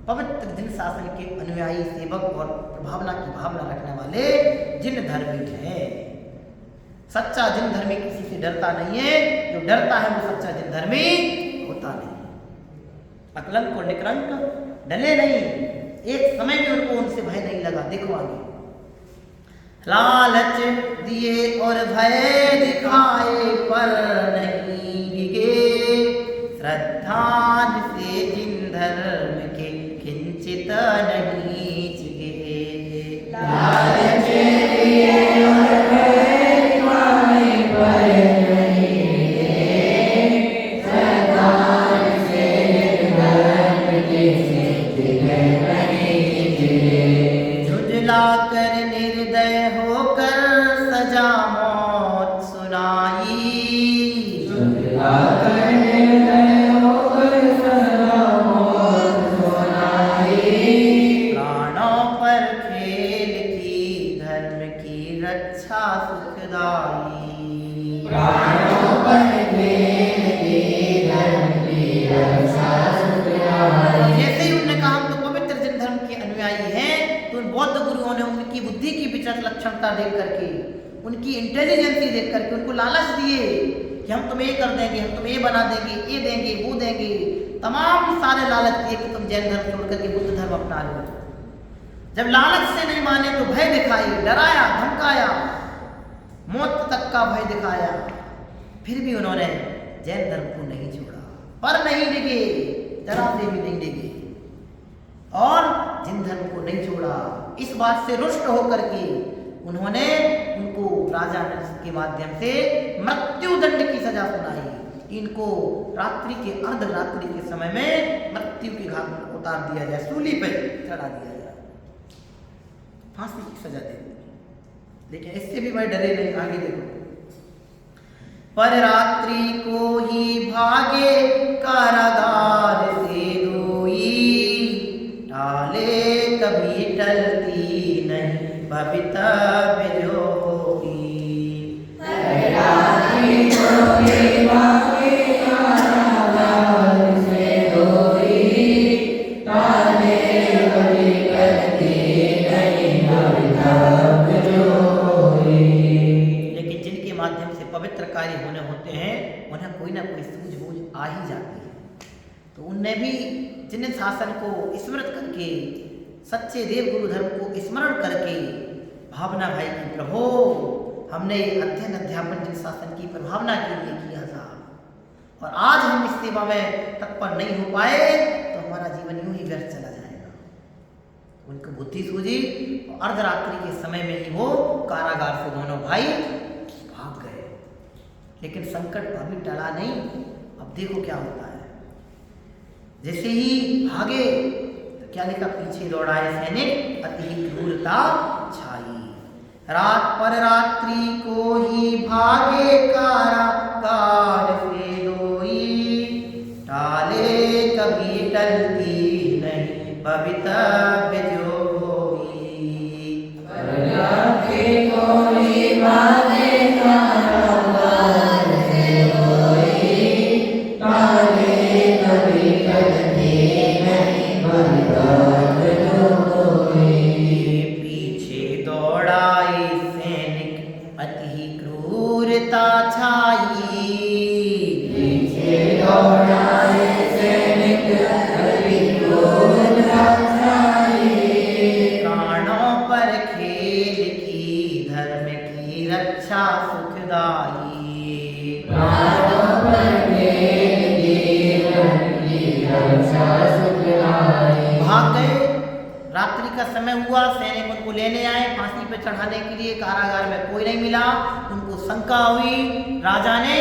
पवित्र जिन शासन के अनुयायी सेवक और प्रभावना की भावना रखने वाले जिन धर्मी हैं। सच्चा जिन धर्मी किसी से डरता नहीं है, जो डरता है वो सच्चा जिन धर्मी होता नहीं। अकलंक और निकलंक डले नहीं, एक समय भी उनको उनसे भय नहीं लगा। देखो आगे, लालच दिए और भय दिखाए पर नहीं डिगे, श्रद्धान से जिन धर्म के किंचित नहीं चिगे। लालच दिए और भय दिखाए पर नहीं डिगे, श्रद्धान से जिन धर्म के किंचित नहीं चिगे। झुझला कर निर्दय होकर सजा मौत सुनाई, झुझला कर निर्दय होकर सजा मौत सुनाई। प्राणों पर खेल की धर्म की रक्षा सुखदाई, प्राणों पर खेल की धर्म की रक्षा सुखदाई। जैसे ही उन्होंने कहा हम तो पवित्र जिन धर्म के अनुयायी हैं, तो उन बौद्ध गुरुओं ने उनकी बुद्धि की विचक्षणता देख करके, उनकी इंटेलिजेंसी देख करके उनको लालच दिए कि हम तुम्हें ये कर देंगे, हम तुम्हें ये बना देंगे, ये देंगे, वो देंगे, तमाम सारे लालच दिए कि तुम जैन धर्म छोड़ करके बुद्ध धर्म अपना लो। जब लालच से नहीं माने तो भय दिखाई, डराया, धमकाया, मौत तक का भय दिखाया, फिर भी उन्होंने जैन धर्म को नहीं छोड़ा, पर नहीं डिगे, जरा से भी नहीं डिगे और जिन धर्म को नहीं छोड़ा। इस बात से रुष्ट होकर के उन्होंने उनको राजा के माध्यम से मृत्यु दंड की सजा सुनाई। इनको रात्रि के अर्धरात्रि के समय में मृत्यु की घाट में उतार दिया जाए, सूली पे चढ़ा दिया जाए, फांसी की सजा दे दी। लेकिन इससे भी वह डरे नहीं। आगे देखो, पर रात्रि को ही भागे कारागार से दोई, टाले कभी टलती नहीं भवितव्य जो होगी। रात्रि को ही भागे कारागार से दोई, टाले कभी टलती नहीं भवितव्य जो होगी। लेकिन जिनके माध्यम से पवित्र कार्य होने होते हैं, उन्हें कोई ना कोई सूझबूझ आ ही जाती है। तो उनने भी जिन शासन को स्मृत करके, सच्चे देव गुरु धर्म को स्मरण करके भावना भाई की प्रभो हमने अध्ययन अध्यापन जिन शासन की प्रभावना के लिए किया था और आज हम इस सेवा में तत्पर नहीं हो पाए तो हमारा जीवन यूं ही व्यर्थ चला जाएगा। उनको बुद्धि सूझी और अर्धरात्रि के समय में ही वो कारागार से दोनों भाई भाग गए। लेकिन संकट अभी टला नहीं। अब देखो क्या होता है। जैसे ही भागे तो क्या लिखा, पीछे दौड़ाए सैनिक अति क्रूरता छाई, रात पर रात्रि को ही भागे कारागार से दोई, टाले कभी टलती नहीं भवितव्य जो होई। रात्रि को ही भागे कारागार से दोई, टाले कभी टलती नहीं भवितव्य जो होई। पीछे दौड़ाए सैनिक अति क्रूरता छाई, पीछे दौड़ाए सैनिक अति क्रूरता छाई, प्राणों पर खेल की धर्म की रक्षा सुखदाई, प्राणों पर खेल की धर्म की रक्षा सुखदाई। भाग गए। रात्रि का समय हुआ, सैनिक उनको लेने आए फांसी पे चढ़ाने के लिए। कारागार में कोई नहीं मिला। उनको शंका हुई। राजा ने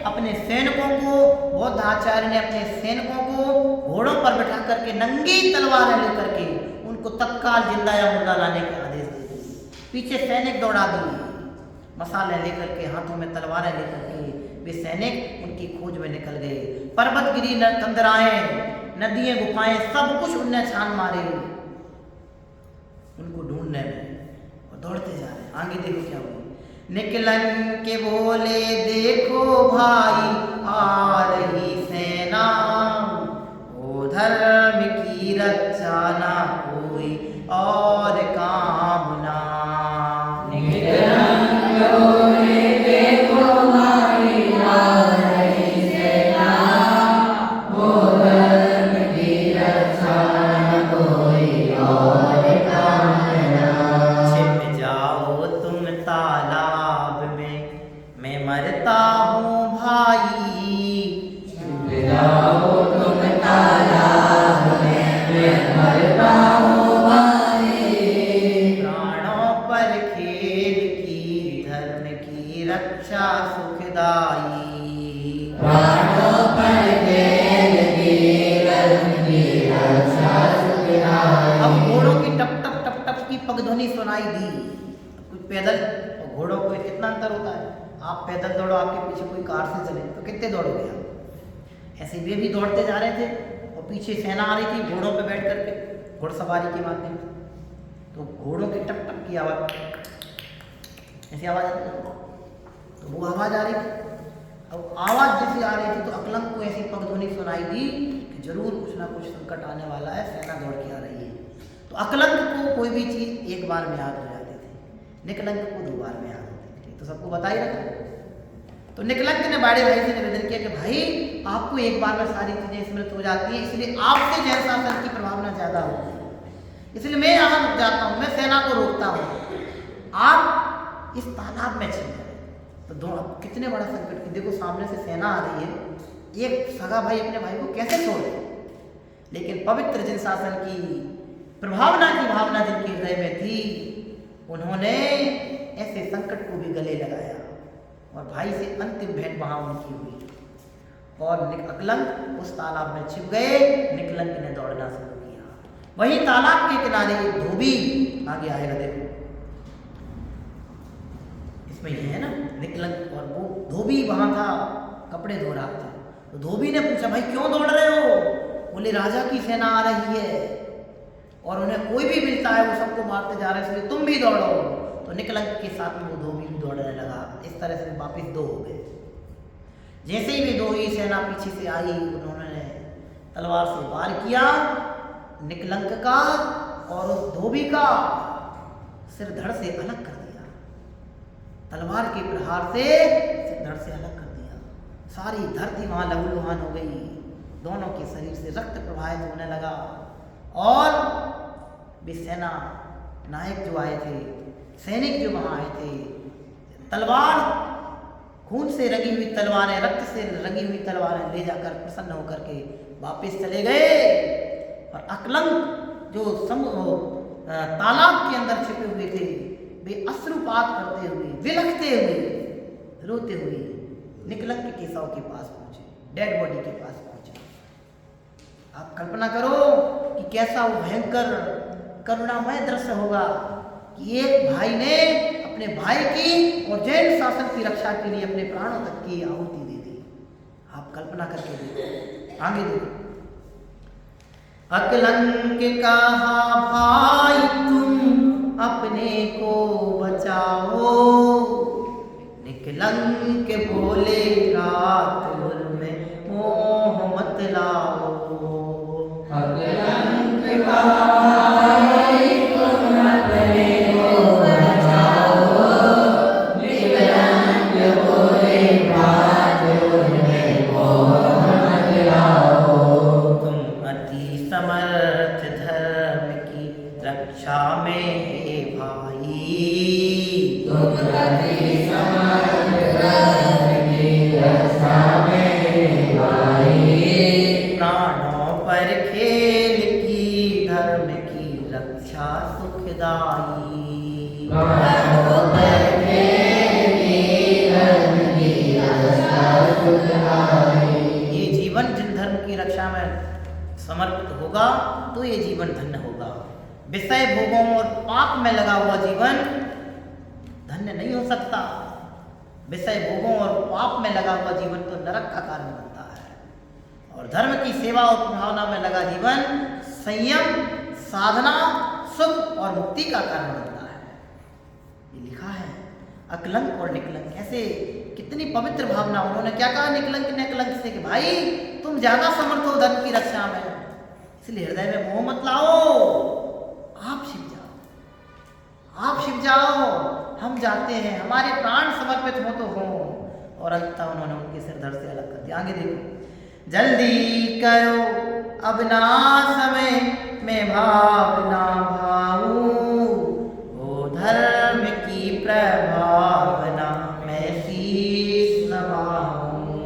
अपने सैनिकों को, बौद्ध आचार्य ने अपने सैनिकों को घोड़ों पर बैठा करके नंगी तलवारें लेकर के उनको तत्काल जिंदा या मुर्दा लाने के आदेश दे दिए। पीछे सैनिक दौड़ा दिए, मसाले लेकर के, हाथों में तलवारें लेकर के वे सैनिक उनकी खोज में निकल गए। पर्वत गिरी, तंदराएं, नदियां, गुफाएं, सब कुछ उनने छान मारे उनको ढूंढने में, और दौड़ते जा रहे। आगे देखो क्या हुआ। निकलन के बोले देखो भाई प्राणोपण खेल कीरत की रक्षा सुखदाई। अब घोड़ों की टप टप टप टप की पगध्वनि सुनाई दी। कुछ पैदल और घोड़ों को कितना अंतर होता है। आप पैदल दौड़ो, आपके पीछे कोई कार से चले तो कितने दौड़ोगे आप। ऐसे वे भी दौड़ते जा रहे थे और पीछे सेना आ रही थी घोड़ों पे बैठ करके घुड़सवारी के माध्यम से। तो घोड़ों की टप टप की आवाज़, ऐसी आवाज़ आती है, तो वो आवाज़ आ रही थी। अब आवाज़ जैसी आ रही थी तो अकलंक को ऐसी पगध्वनि सुनाई दी कि जरूर कुछ ना कुछ संकट आने वाला है, सेना दौड़ के आ रही है। तो अकलंक को कोई भी चीज़ एक बार में याद हो जाती थी, निकलंक को 2 बार में याद होती थी। तो सबको बता ही रखा। तो निकलंक ने बड़े भाई से निवेदन किया कि भाई आपको एक बार में सारी चीज़ें स्मृत हो जाती हैं, इसलिए आपसे जैन शासन की प्रभावना ज़्यादा होती है, इसलिए मैं यहाँ रुक जाता हूँ, मैं सेना को रोकता हूँ, आप इस तालाब में छिप जाए। तो दो अब कितने बड़ा संकट की, देखो सामने से सेना आ रही है, एक सगा भाई अपने भाई को कैसे छोड़ दे। लेकिन पवित्र जिन शासन की प्रभावना की भावना जिनके हृदय में थी, उन्होंने ऐसे संकट को भी गले लगाया और भाई से अंतिम भेंट वहां उनकी हुई और अकलंक उस तालाब में छिप गए। निकलंक ने दौड़ना शुरू किया। वहीं तालाब के किनारे एक धोबी आगे आएगा, देखो इसमें ये है ना निकलंक, और वो धोबी वहां था, कपड़े धो रहा था। तो धोबी ने पूछा भाई क्यों दौड़ रहे हो। बोले राजा की सेना आ रही है और उन्हें कोई भी मिलता है वो सबको मारते जा रहे हैं, इसलिए तुम भी दौड़ो। तो निकलंक के साथ में वो धोबी भी दौड़ने लगा। इस तरह से वापिस 2 हो गए। जैसे ही वे 2 ही सेना पीछे से आई, उन्होंने तलवार से वार किया। निकलंक का और उस धोबी का सिर धड़ से अलग कर दिया। तलवार के प्रहार से सिर धड़ से अलग कर दिया। सारी धरती वहां लहूलुहान हो गई। दोनों के शरीर से रक्त प्रवाहित होने लगा और वे सेना नायक जो आए थे, सैनिक जो वहां आए थे, तलवार खून से रंगी हुई तलवारें, रक्त से रंगी हुई तलवारें ले जाकर प्रसन्न होकर के वापस चले गए। और अकलंक जो तालाब के अंदर छिपे हुए थे, वे अश्रुपात करते हुए, विलखते हुए, रोते हुए निकलंक के शव के पास पहुंचे, डेड बॉडी के पास पहुंचे। आप कल्पना करो कि कैसा वो भयंकर करुणामय दृश्य होगा कि एक भाई ने अपने भाई की और जैन शासन की रक्षा के लिए अपने प्राणों तक की आहुति दे दी। आप कल्पना करके देखो, आगे देखो। अकलंक कहा भाई तुम अपने को बचाओ, निकलंक बोले रात भर में मोह मत लाओ। अकलंक कहा भाई तुम अपने को बचाओ, निकलंक बोले रात भर में मोह मत लाओ। तुम अति समर्थ धर्म की रक्षा में हे भाई, तुम अति समर्थ धर्म की रक्षा में हे भाई। प्राणों पर खेल की धर्म की रक्षा सुखदाई। प्राणों पर खेल की धर्म की रक्षा सुखदाई। ये जीवन जिन धर्म की रक्षा में समर्पित होगा तो ये जीवन धन्य होगा। विषय भोगों और पाप में लगा हुआ जीवन धन्य नहीं हो सकता। विषय भोगों और पाप में लगा हुआ जीवन तो नरक का कारण बनता है, और धर्म की सेवा और भावना में लगा जीवन संयम, साधना, सुख और मुक्ति का कारण बनता है। ये लिखा है। अकलंक और निकलंक, ऐसे कितनी पवित्र भावना। उन्होंने क्या कहा निकलंक ने अकलंक से कि भाई तुम ज्यादा समर्थ हो धर्म की रक्षा में, इसलिए हृदय में मोह मत लाओ, आप छिप जाओ, आप छिप जाओ, हम जाते हैं, हमारे प्राण समर्पित हो तो हो। और अंततः उन्होंने उनके सिर धड़ से अलग कर दिया। आगे देखो। जल्दी करो अब ना समय में भावना भाऊं, वो धर्म की प्रभावना मैं शीश नवाऊं।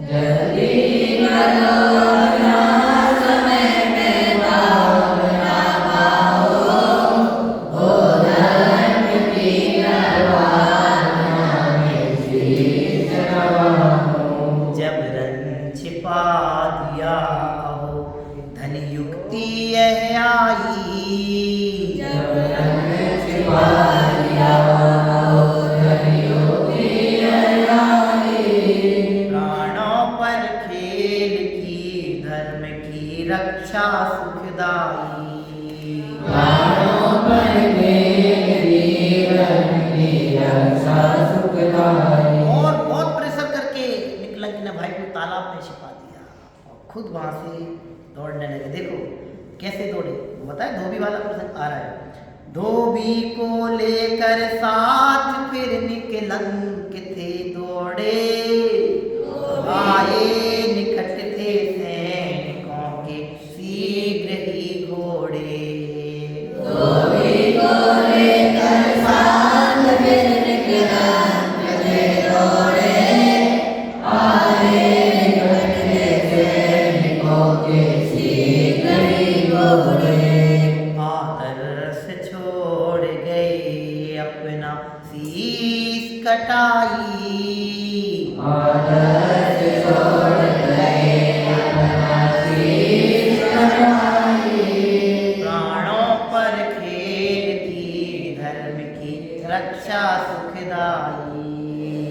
जल्दी करो ना समय में भावना भाओ, वो धर्म की प्रभावना में शीश नवाऊं। जब रक्षा सुखदाई। प्राणों पर खेली धर्म की रक्षा सुखदाई। और बहुत प्रेशर करके निकलंक ने भाई को तालाब में छिपा दिया और खुद वहां से दौड़ने लगे। देखो कैसे दौड़े, बताए धोबी वाला प्रसंग आ रहा है। धोबी को लेकर साथ फिर निकलंक थे दौड़े, आए निकट थे सैनिकों के शीघ्र ही घोड़े। धोबी को लेकर साथ फिर निकलंक थे दौड़े, आए निकट थे सैनिकों के शीघ्र ही घोड़े। आदर्श छोड़ गए अपना शीश कटाई, आदर्श छोड़ गए अपना शीश कटाई। प्राणों पर खेल थी धर्म की रक्षा सुखदाई।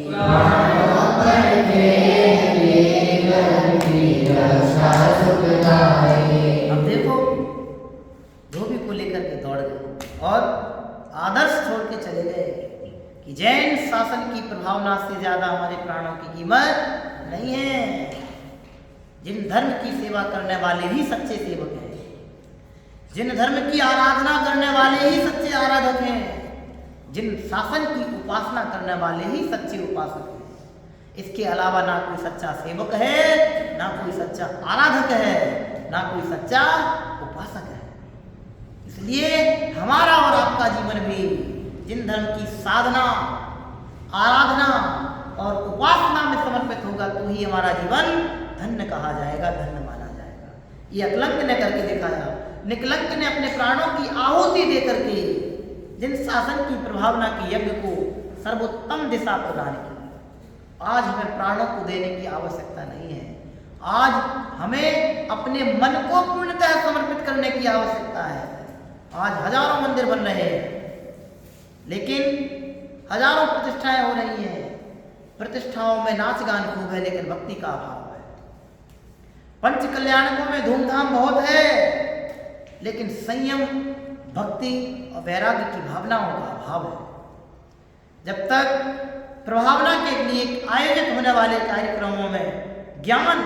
प्राणों पर खेली धर्म की रक्षा सुखदाई। अब देखो धोबी को लेकर के दौड़ गए और आदर्श छोड़ के चले गए कि जैन शासन की प्रभावना से ज्यादा हमारे प्राणों की कीमत नहीं है। जिन धर्म की सेवा करने वाले ही सच्चे सेवक हैं, जिन धर्म की आराधना करने वाले ही सच्चे आराधक हैं, जिन शासन की उपासना करने वाले ही सच्चे उपासक हैं। इसके अलावा ना कोई सच्चा सेवक है, ना कोई सच्चा आराधक है, ना कोई सच्चा उपासक है। इसलिए हमारा और आपका जीवन भी जिन धर्म की साधना, आराधना और उपासना में समर्पित होगा तो ही हमारा जीवन धन्य कहा जाएगा, धन्य माना जाएगा। ये अकलंक ने करके दिखाया। निकलंक ने अपने प्राणों की आहुति दे करके जिन शासन की प्रभावना के यज्ञ को सर्वोत्तम दिशा प्रदान की। आज हमें प्राणों को देने की आवश्यकता नहीं है। आज हमें अपने मन को पूर्णतः समर्पित करने की आवश्यकता है। आज हजारों मंदिर बन रहे हैं, लेकिन हजारों प्रतिष्ठाएं हो रही हैं। प्रतिष्ठाओं में नाच गान खूब है, लेकिन भक्ति का अभाव है। पंच कल्याणकों में धूमधाम बहुत है, लेकिन संयम, भक्ति और वैराग्य की भावनाओं का अभाव है। जब तक प्रभावना के लिए आयोजित होने वाले कार्यक्रमों में ज्ञान,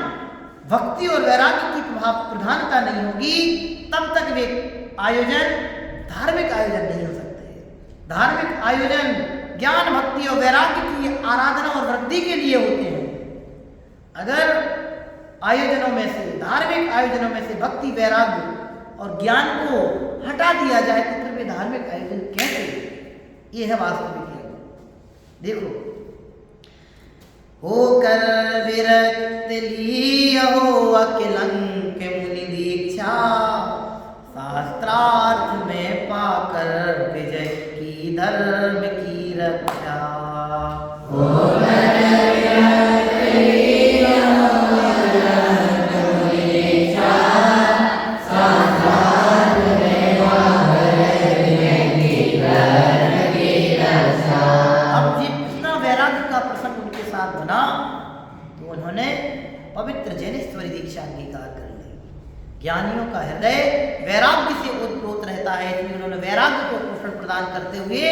भक्ति और वैराग्य की प्रधानता नहीं होगी, तब तक वे आयोजन धार्मिक आयोजन नहीं हो सकते। धार्मिक आयोजन ज्ञान, भक्ति और वैराग्य की आराधना और वृद्धि के लिए होते हैं। अगर आयोजनों में से, धार्मिक आयोजनों में से भक्ति, वैराग्य और ज्ञान को हटा दिया जाए तो फिर वे धार्मिक आयोजन कैसे? ये है वास्तविक। देखो, होकर विरक्त लियो अकलंक मुनि दीक्षा, शास्त्रार्थ में पाकर विजय की धर्म की रक्षा। पवित्र जैनेश्वरी दीक्षा अंगीकार कर ली। ज्ञानियों का हृदय वैराग्य से ओतप्रोत रहता है, इसलिए उन्होंने वैराग्य को पोषण प्रदान करते हुए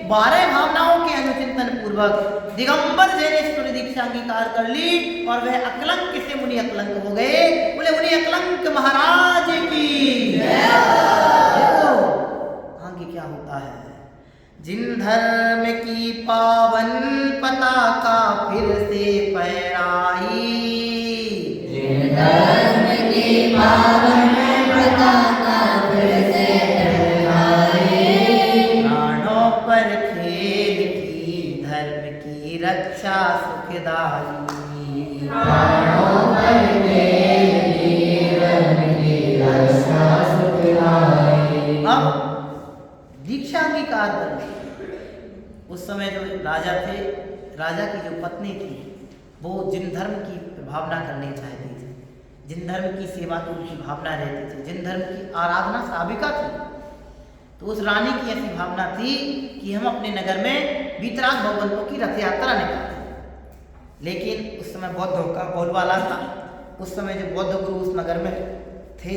12 भावनाओं के अनुचिंतन पूर्वक दिगंबर जैनेश्वरी दीक्षा अंगीकार कर ली और वह अकलंक से मुनि अकलंक हो गए। बोले मुनि अकलंक महाराज की देखो आगे क्या होता है। जिन धर्म की पावन पताका फिर से फहराई, धर्म की पावन पताका फिर से फहराई। प्राणों पर खेल की धर्म की रक्षा सुखदाई। प्राणों पर खेल की धर्म की रक्षा सुखदाई। अब दीक्षा अंगीकार कर ली। उस समय जो राजा थे, राजा की जो पत्नी थी, वो जिन धर्म की भावना करनी चाहती थी, जिन धर्म की सेवा की उनकी भावना रहती थी, जिन धर्म की आराधना साबिका थी, तो उस रानी की ऐसी भावना थी कि हम अपने नगर में वीतराग भगवंतों की रथ यात्रा निकालें। लेकिन उस समय बौद्धों का बोलबाला था। उस समय जो बौद्ध गुरु उस नगर में थे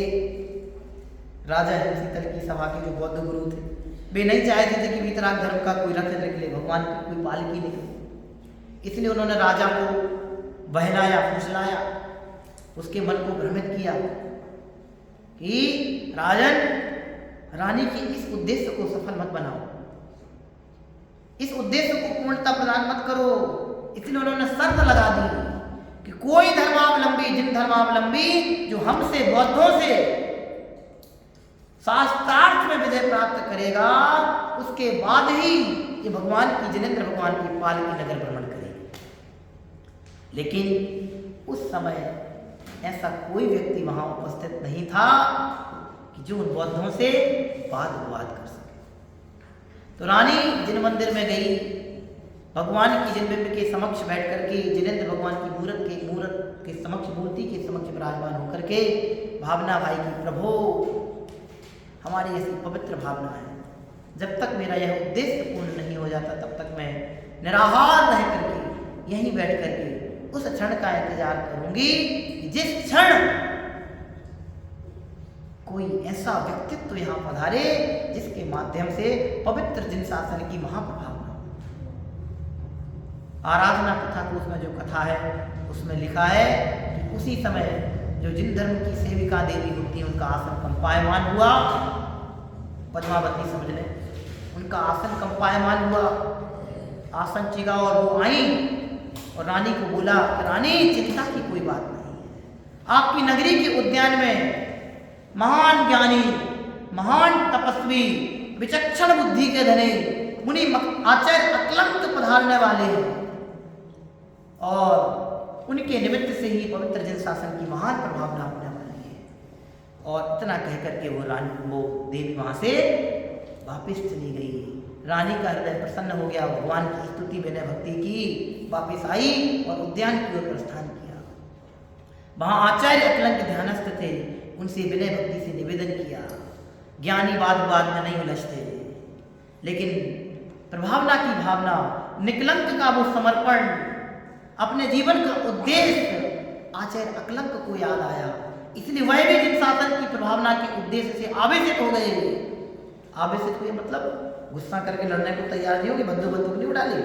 राजा हिमशीतल की सभा के जो बौद्ध गुरु थे, वे नहीं चाहते थे कि वीतराग धर्म का कोई रथ निकले, भगवान की कोई पालकी निकले। इसलिए उन्होंने राजा को बहलाया, फुसलाया, उसके मन को भ्रमित किया कि राजन, रानी के इस उद्देश्य को सफल मत बनाओ, इस उद्देश्य को पूर्णता प्रदान मत करो। इसलिए उन्होंने शर्त लगा दी कि कोई धर्मावलंबी, जिन धर्मावलंबी जो हमसे बौद्धों से शास्त्रार्थ में विजय प्राप्त करेगा, उसके बाद ही ये भगवान की, जिनेंद्र भगवान की पालकी नगर भ्रमण करेगी। लेकिन उस समय ऐसा कोई व्यक्ति वहां उपस्थित नहीं था कि जो उन बौद्धों से वाद विवाद कर सके। तो रानी जिन मंदिर में गई, भगवान की जिन बिंब के समक्ष बैठ करके, जिनेंद्र भगवान की मूर्त के समक्ष, मूर्ति के समक्ष विराजमान होकर के भावना भाई की, प्रभु हमारी ऐसी पवित्र भावना है, जब तक मेरा यह उद्देश्य पूर्ण नहीं हो जाता तब तक मैं निराहार रह करके यहीं बैठ करके उस क्षण का इंतजार करूंगी कि जिस क्षण कोई ऐसा व्यक्तित्व यहाँ पधारे जिसके माध्यम से पवित्र जिन शासन की महाप्रभावना। आराधना कथा को उसमें जो कथा है उसमें लिखा है कि उसी समय जो जिन धर्म की सेविका देवी होती है उनका आसन कंपायमान हुआ, पद्मावती समझ लें, उनका आसन कंपायमान हुआ, आसन चिगा और वो आई और रानी को बोला कि रानी, चिंता की कोई बात नहीं है, आपकी नगरी के उद्यान में महान ज्ञानी, महान तपस्वी, विचक्षण बुद्धि के धनी मुनि आचार्य अक्लंक पधारने वाले हैं और उनके निमित्त से ही पवित्र जिन शासन की महान प्रभावना होने वाली है। और इतना कह करके वो देवी वहां से वापस चली गई। रानी का हृदय प्रसन्न हो गया, भगवान की स्तुति विनय भक्ति की, वापस आई और उद्यान की ओर प्रस्थान किया। वहां आचार्य अक्लंक ध्यानस्थ थे, उनसे विनय भक्ति से निवेदन किया। ज्ञानी वाद में नहीं उलझते, लेकिन प्रभावना की भावना, निकलंक का वो समर्पण, अपने जीवन का उद्देश्य आचार्य अक्लंक को याद आया, इसलिए वह भी जिन शासन की प्रभावना के उद्देश्य से आवेशित हो गए। आवेशित हुए मतलब गुस्सा करके लड़ने को तैयार नहीं हो कि बंदूक नहीं उड़ा ली।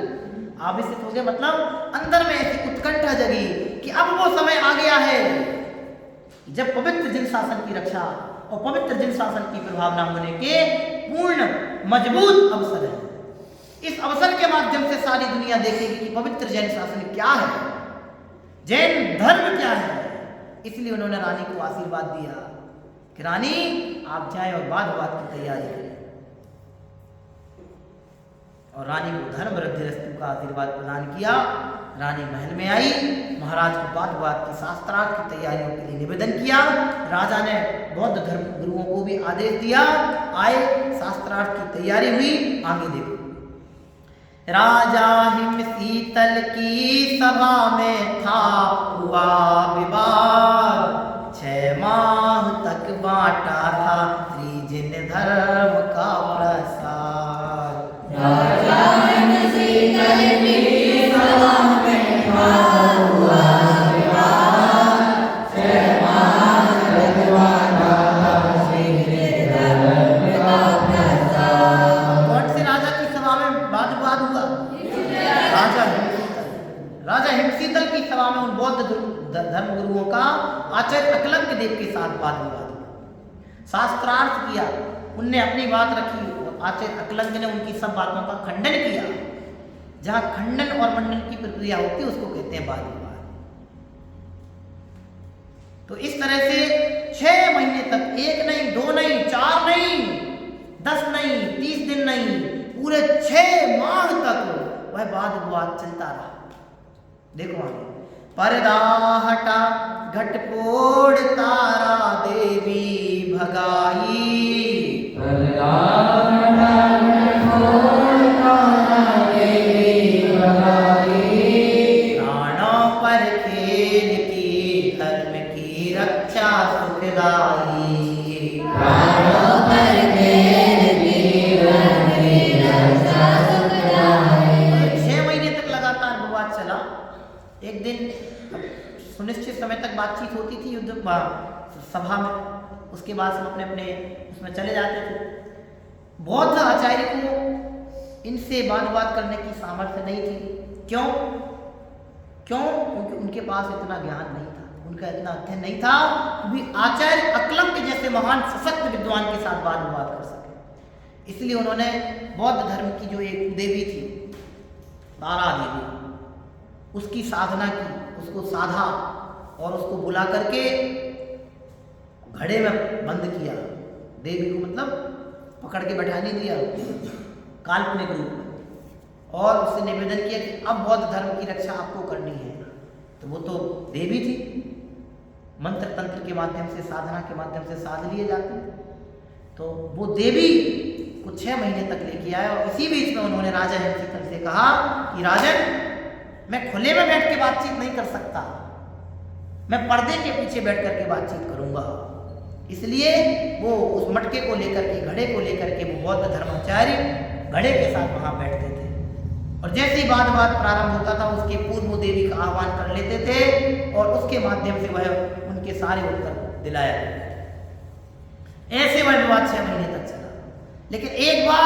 आवेशित हो गए मतलब अंदर में ऐसी उत्कंठा जगी कि अब वो समय आ गया है जब पवित्र जिन शासन की रक्षा और पवित्र जिन शासन की प्रभावना होने के पूर्ण मजबूत अवसर है। इस अवसर के माध्यम से सारी दुनिया देखेगी कि पवित्र जैन शासन क्या है, जैन धर्म क्या है। इसलिए उन्होंने रानी को आशीर्वाद दिया कि रानी आप जाएं और वाद की तैयारी करें। और रानी को धर्म वृद्धिरस्तु का आशीर्वाद प्रदान किया। रानी महल में आई, महाराज को वाद की शास्त्रार्थ की तैयारियों के लिए निवेदन किया। राजा ने बौद्ध धर्म गुरुओं को भी आदेश दिया, आए, शास्त्रार्थ की तैयारी हुई। आगे देखो, राजा हिमशीतल की सभा में था हुआ विवाद, 6 माह तक बांटा था श्री जिन धर्म का प्रसाद। राजा हिमशीतल की सभा में था हुआ विवाद, 6 माह तक बांटा था श्री जिन धर्म का प्रसाद। कौन से राजा की सभा में वाद विवाद हुआ? राजा हिमशीतल की सभा में उन बौद्ध धर्म गुरुओं का आचार्य अक्लंक देव के साथ वाद विवाद हुआ। शास्त्रार्थ किया, उनने अपनी बात रखी और आचार्य अक्लंक ने उनकी सब बातों का खंडन किया। जहां खंडन और मंडन की प्रक्रिया होती है उसको कहते हैं वाद विवाद। तो इस तरह से 6 महीने तक, 1 नहीं, 2 नहीं, 4 नहीं, 10 नहीं, 30 दिन नहीं, पूरे 6 माह तक वह वाद विवाद चलता रहा। देखो आगे, पर्दा हटा घटकोड़ तारा देवी भगाई, पर्दा हटा घटकोड़ तारा देवी भगाई, प्राणों पर खेल की धर्म की रक्षा सुखदाई, प्राणों पर खेल की धर्म की रक्षा सुखदाई। 6 महीने तक लगातार विवाद चला। एक दिन सुनिश्चित समय तक बातचीत होती थी युद्ध सभा में, उसके बाद सब अपने अपने उसमें चले जाते थे। बौद्ध आचार्य को इनसे बात करने की सामर्थ्य नहीं थी। क्यों? क्योंकि उनके पास इतना ज्ञान नहीं था, उनका इतना अध्ययन नहीं था कि आचार्य अकलंक जैसे महान सशक्त विद्वान के साथ बात कर सके। इसलिए उन्होंने बौद्ध धर्म की जो एक देवी थी तारा देवी, उसकी साधना की, उसको साधा और उसको बुला करके घड़े में बंद किया। देवी को मतलब पकड़ के बैठा नहीं दिया काल्पनिक रूप में, और उससे निवेदन किया कि अब बौद्ध धर्म की रक्षा आपको करनी है। तो वो तो देवी थी, मंत्र तंत्र के माध्यम से, साधना के माध्यम से साध लिए जाते। तो वो देवी को 6 महीने तक लेके आया, और इसी बीच में उन्होंने राजा हेमचंद्र से कहा कि राजन, मैं खुले में बैठ के बातचीत नहीं कर सकता, मैं पर्दे के पीछे बैठ करके बातचीत करूंगा। इसलिए वो उस मटके को लेकर के, घड़े को लेकर के वो बौद्ध धर्माचार्य घड़े के साथ वहां बैठते थे, और जैसे ही बात प्रारंभ होता था उसके पूर्व वो देवी का आह्वान कर लेते थे, और उसके माध्यम से वह उनके सारे उत्तर दिलाया करते थे। ऐसे वह विवाद 6 महीने तक चला। लेकिन एक बार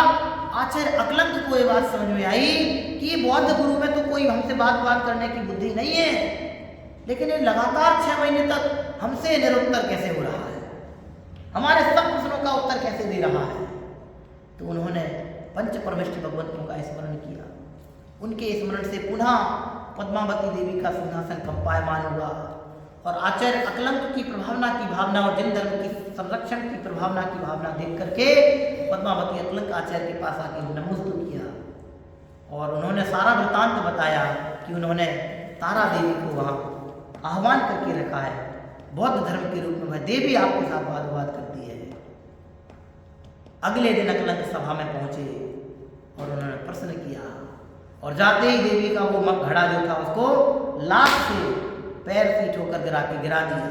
आचार्य अकलंक को ये बात समझ में आई कि ये बौद्ध गुरु में तो कोई हमसे बात करने की बुद्धि नहीं है, लेकिन ये लगातार 6 महीने तक हमसे निरुत्तर कैसे हो रहा है, हमारे सब प्रश्नों का उत्तर कैसे दे रहा है। तो उन्होंने पंच परमेष्ठ भगवंतों का स्मरण किया। उनके स्मरण से पुनः पद्मावती देवी का सिंहासन कंपायमान हुआ, और आचार्य अकलंक की प्रभावना की भावना और जिन धर्म की संरक्षण की प्रभावना की भावना देख करके पद्मावती अकलंक आचार्य के पास आके नमस्कार किया, और उन्होंने सारा वृतांत बताया कि उन्होंने तारा देवी को वहाँ आह्वान करके रखा है, बौद्ध धर्म के रूप में वह देवी आपके साथ वाद करती है। अगले दिन अकलंक सभा में पहुंचे और उन्होंने प्रश्न किया, और जाते ही देवी का वो घड़ा जो था उसको लात से पैर से ठोकर गिरा दिया,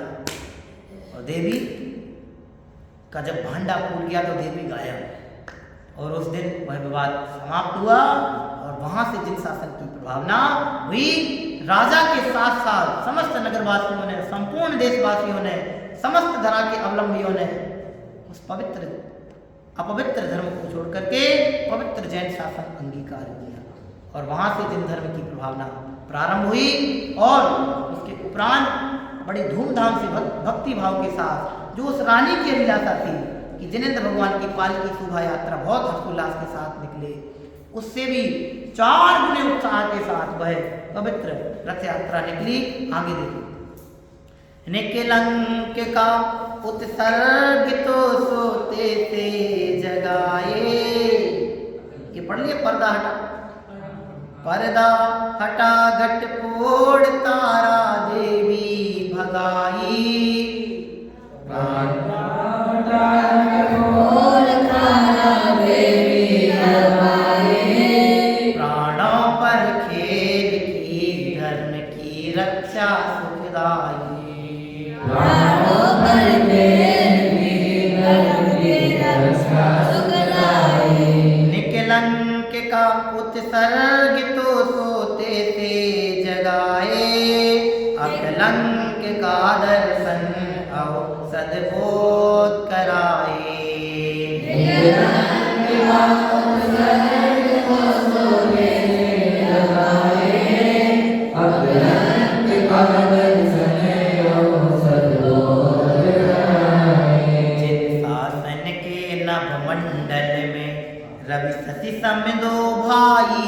और देवी का जब भांडा फूट गया तो देवी गायब। और उस दिन वह विवाद समाप्त हुआ, और वहां से जिन शासन की प्रभावना हुई, राजा के साथ साथ समस्त नगरवासियों ने, संपूर्ण देशवासियों ने, समस्त धरा के अवलंबियों ने उस अपवित्र धर्म को छोड़ करके पवित्र जैन शासन अंगीकार किया, और वहां से जिन धर्म की प्रभावना प्रारंभ हुई, और उसके उपरांत बड़ी धूमधाम से भक्ति भाव के साथ जो उस रानी की अभिलाषा थी कि जिनेंद्र भगवान की पालकी शोभा यात्रा बहुत हर्षोल्लास के साथ निकले, उससे भी 4 गुने उत्साह के साथ वह पवित्र रथ यात्रा निकली। आगे देखो, निकलंक का उत्सर्ग तो सोते थे जगाए। ये पढ़ लिया, पर्दा हटा घट फोड़ तारा देवी भगाई। प्राणों पर खेल की धर्म की रक्षा सुखदाई। निकलंक का उत्सर्ग तो सोते थे जगाए, अकलंक का दर्शन औसत बोध कराए। रवि शशि सम दो भाई,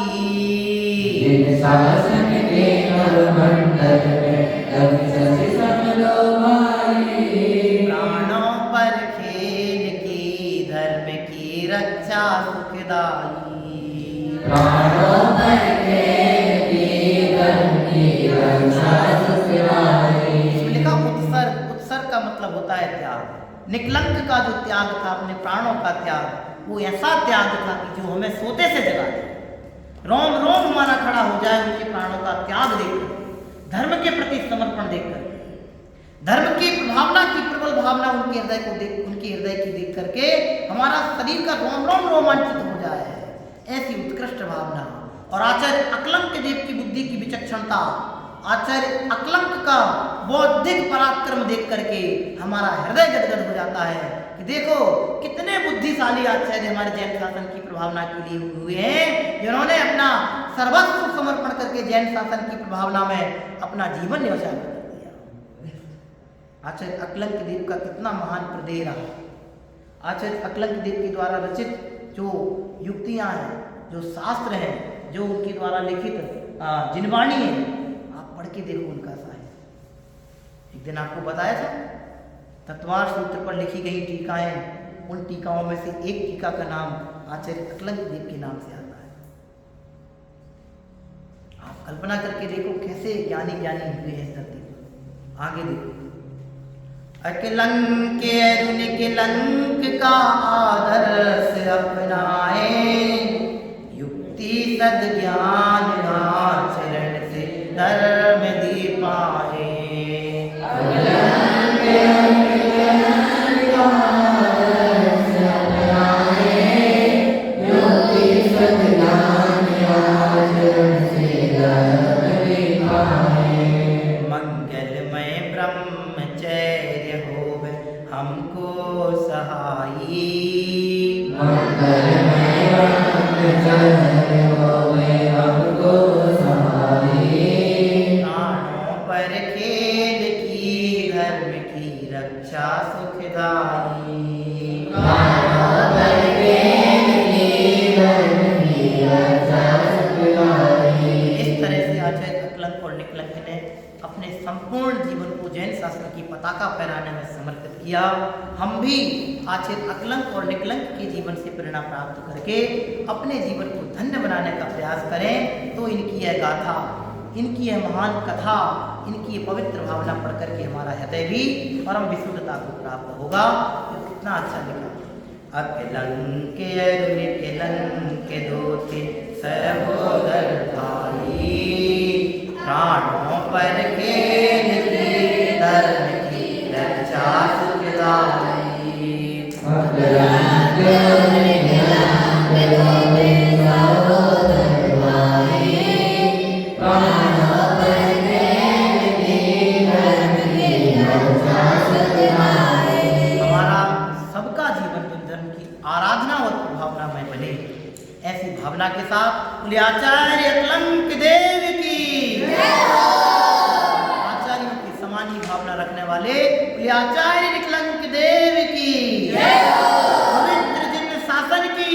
शासन के नवमंडल में रवि शशि सम दो भाई। प्राणों पर खेल की धर्म की रक्षा सुखदाई। प्राणों पर खेल की धर्म की रक्षा सुखदाई। इसमें लिखा उत्सर्ग का मतलब होता है त्याग। निकलंक का जो त्याग था, अपने प्राणों का त्याग, वो ऐसा त्याग था कि जो हमें सोते से जगा दे। रोम रोम हमारा खड़ा हो जाए उनके प्राणों का त्याग देखकर, धर्म के प्रति समर्पण देखकर, धर्म की भावना की प्रबल भावना उनके हृदय की देख करके हमारा शरीर का रोम रोम रोमांचित हो जाए। ऐसी उत्कृष्ट भावना, और आचार्य अकलंक देव की बुद्धि की विचक्षणता आचार्य अकलंक का बौद्धिक पराक्रम देख करके हमारा हृदय गदगद हो जाता है कि देखो कितने बुद्धिशाली आचार्य हमारे जैन शासन की प्रभावना के लिए हुए हैं, जिन्होंने अपना सर्वस्व समर्पण करके जैन शासन की प्रभावना में अपना जीवन न्यौछावर कर दिया। आचार्य अकलंक देव का कितना महान प्रदेय रहा। आचार्य अकलंक देव के द्वारा रचित जो युक्तियां हैं, जो शास्त्र हैं, जो उनके द्वारा लिखित जिनवाणी है, आप पढ़ के देखो उनका साहित्य। एक दिन आपको बताया था तत्वार सूत्र पर लिखी गई टीकाएं, उन टीकाओं में से एक टीका का नाम आचार्य अकलंक देव के नाम से आता है। आप कल्पना करके देखो कैसे ज्ञानी ज्ञानी हुए हैं इस धरती पर। आगे देखो, अकलंक अरुण कलंक का आदर्श अपनाए, युक्ति सद ज्ञान आचरण से धर्म दीपाए। मंगलमय ब्रह्मचर्य होवे हमको सहाई, मंगलमय ब्रह्मचर्य होवे हमको सहाई। प्राणों पर खेल की धर्म की रक्षा सुखदाई, प्राणों पर खेल की धर्म की रक्षा सुखदाई। इस तरह से आचार्य अकलंक और निकलंक ने अपने संपूर्ण जीवन को जैन शासन की पताका फहराने में समर्पित किया। हम भी आचार्य अकलंक और निकलंक के जीवन से प्रेरणा प्राप्त करके अपने जीवन को धन्य बनाने का प्रयास करें, तो इनकी यह गाथा, इनकी यह महान कथा, इनकी ये पवित्र भावना पढ़ करके हमारा हृदय भी परम विशुद्धता को प्राप्त होगा। तो कितना अच्छा लिखा, अकलंक अरुण कलंक दोते सहोदर भाई, प्राणों पर खेल की धर्म की रक्षा सुखदाई। अकलंक अरुण कलंक दोते सहोदर भाई, प्राणों पर खेल की धर्म की रक्षा सुखदाई। हमारा सबका जीवन तो धर्म की आराधना और भावना में बने, ऐसी भावना के साथ बोले आचार्य अकलंक देव की, आचार्यों की समानी भावना रखने वाले बोले आचार्य निकलंक देव की, पवित्र जिन शासन की।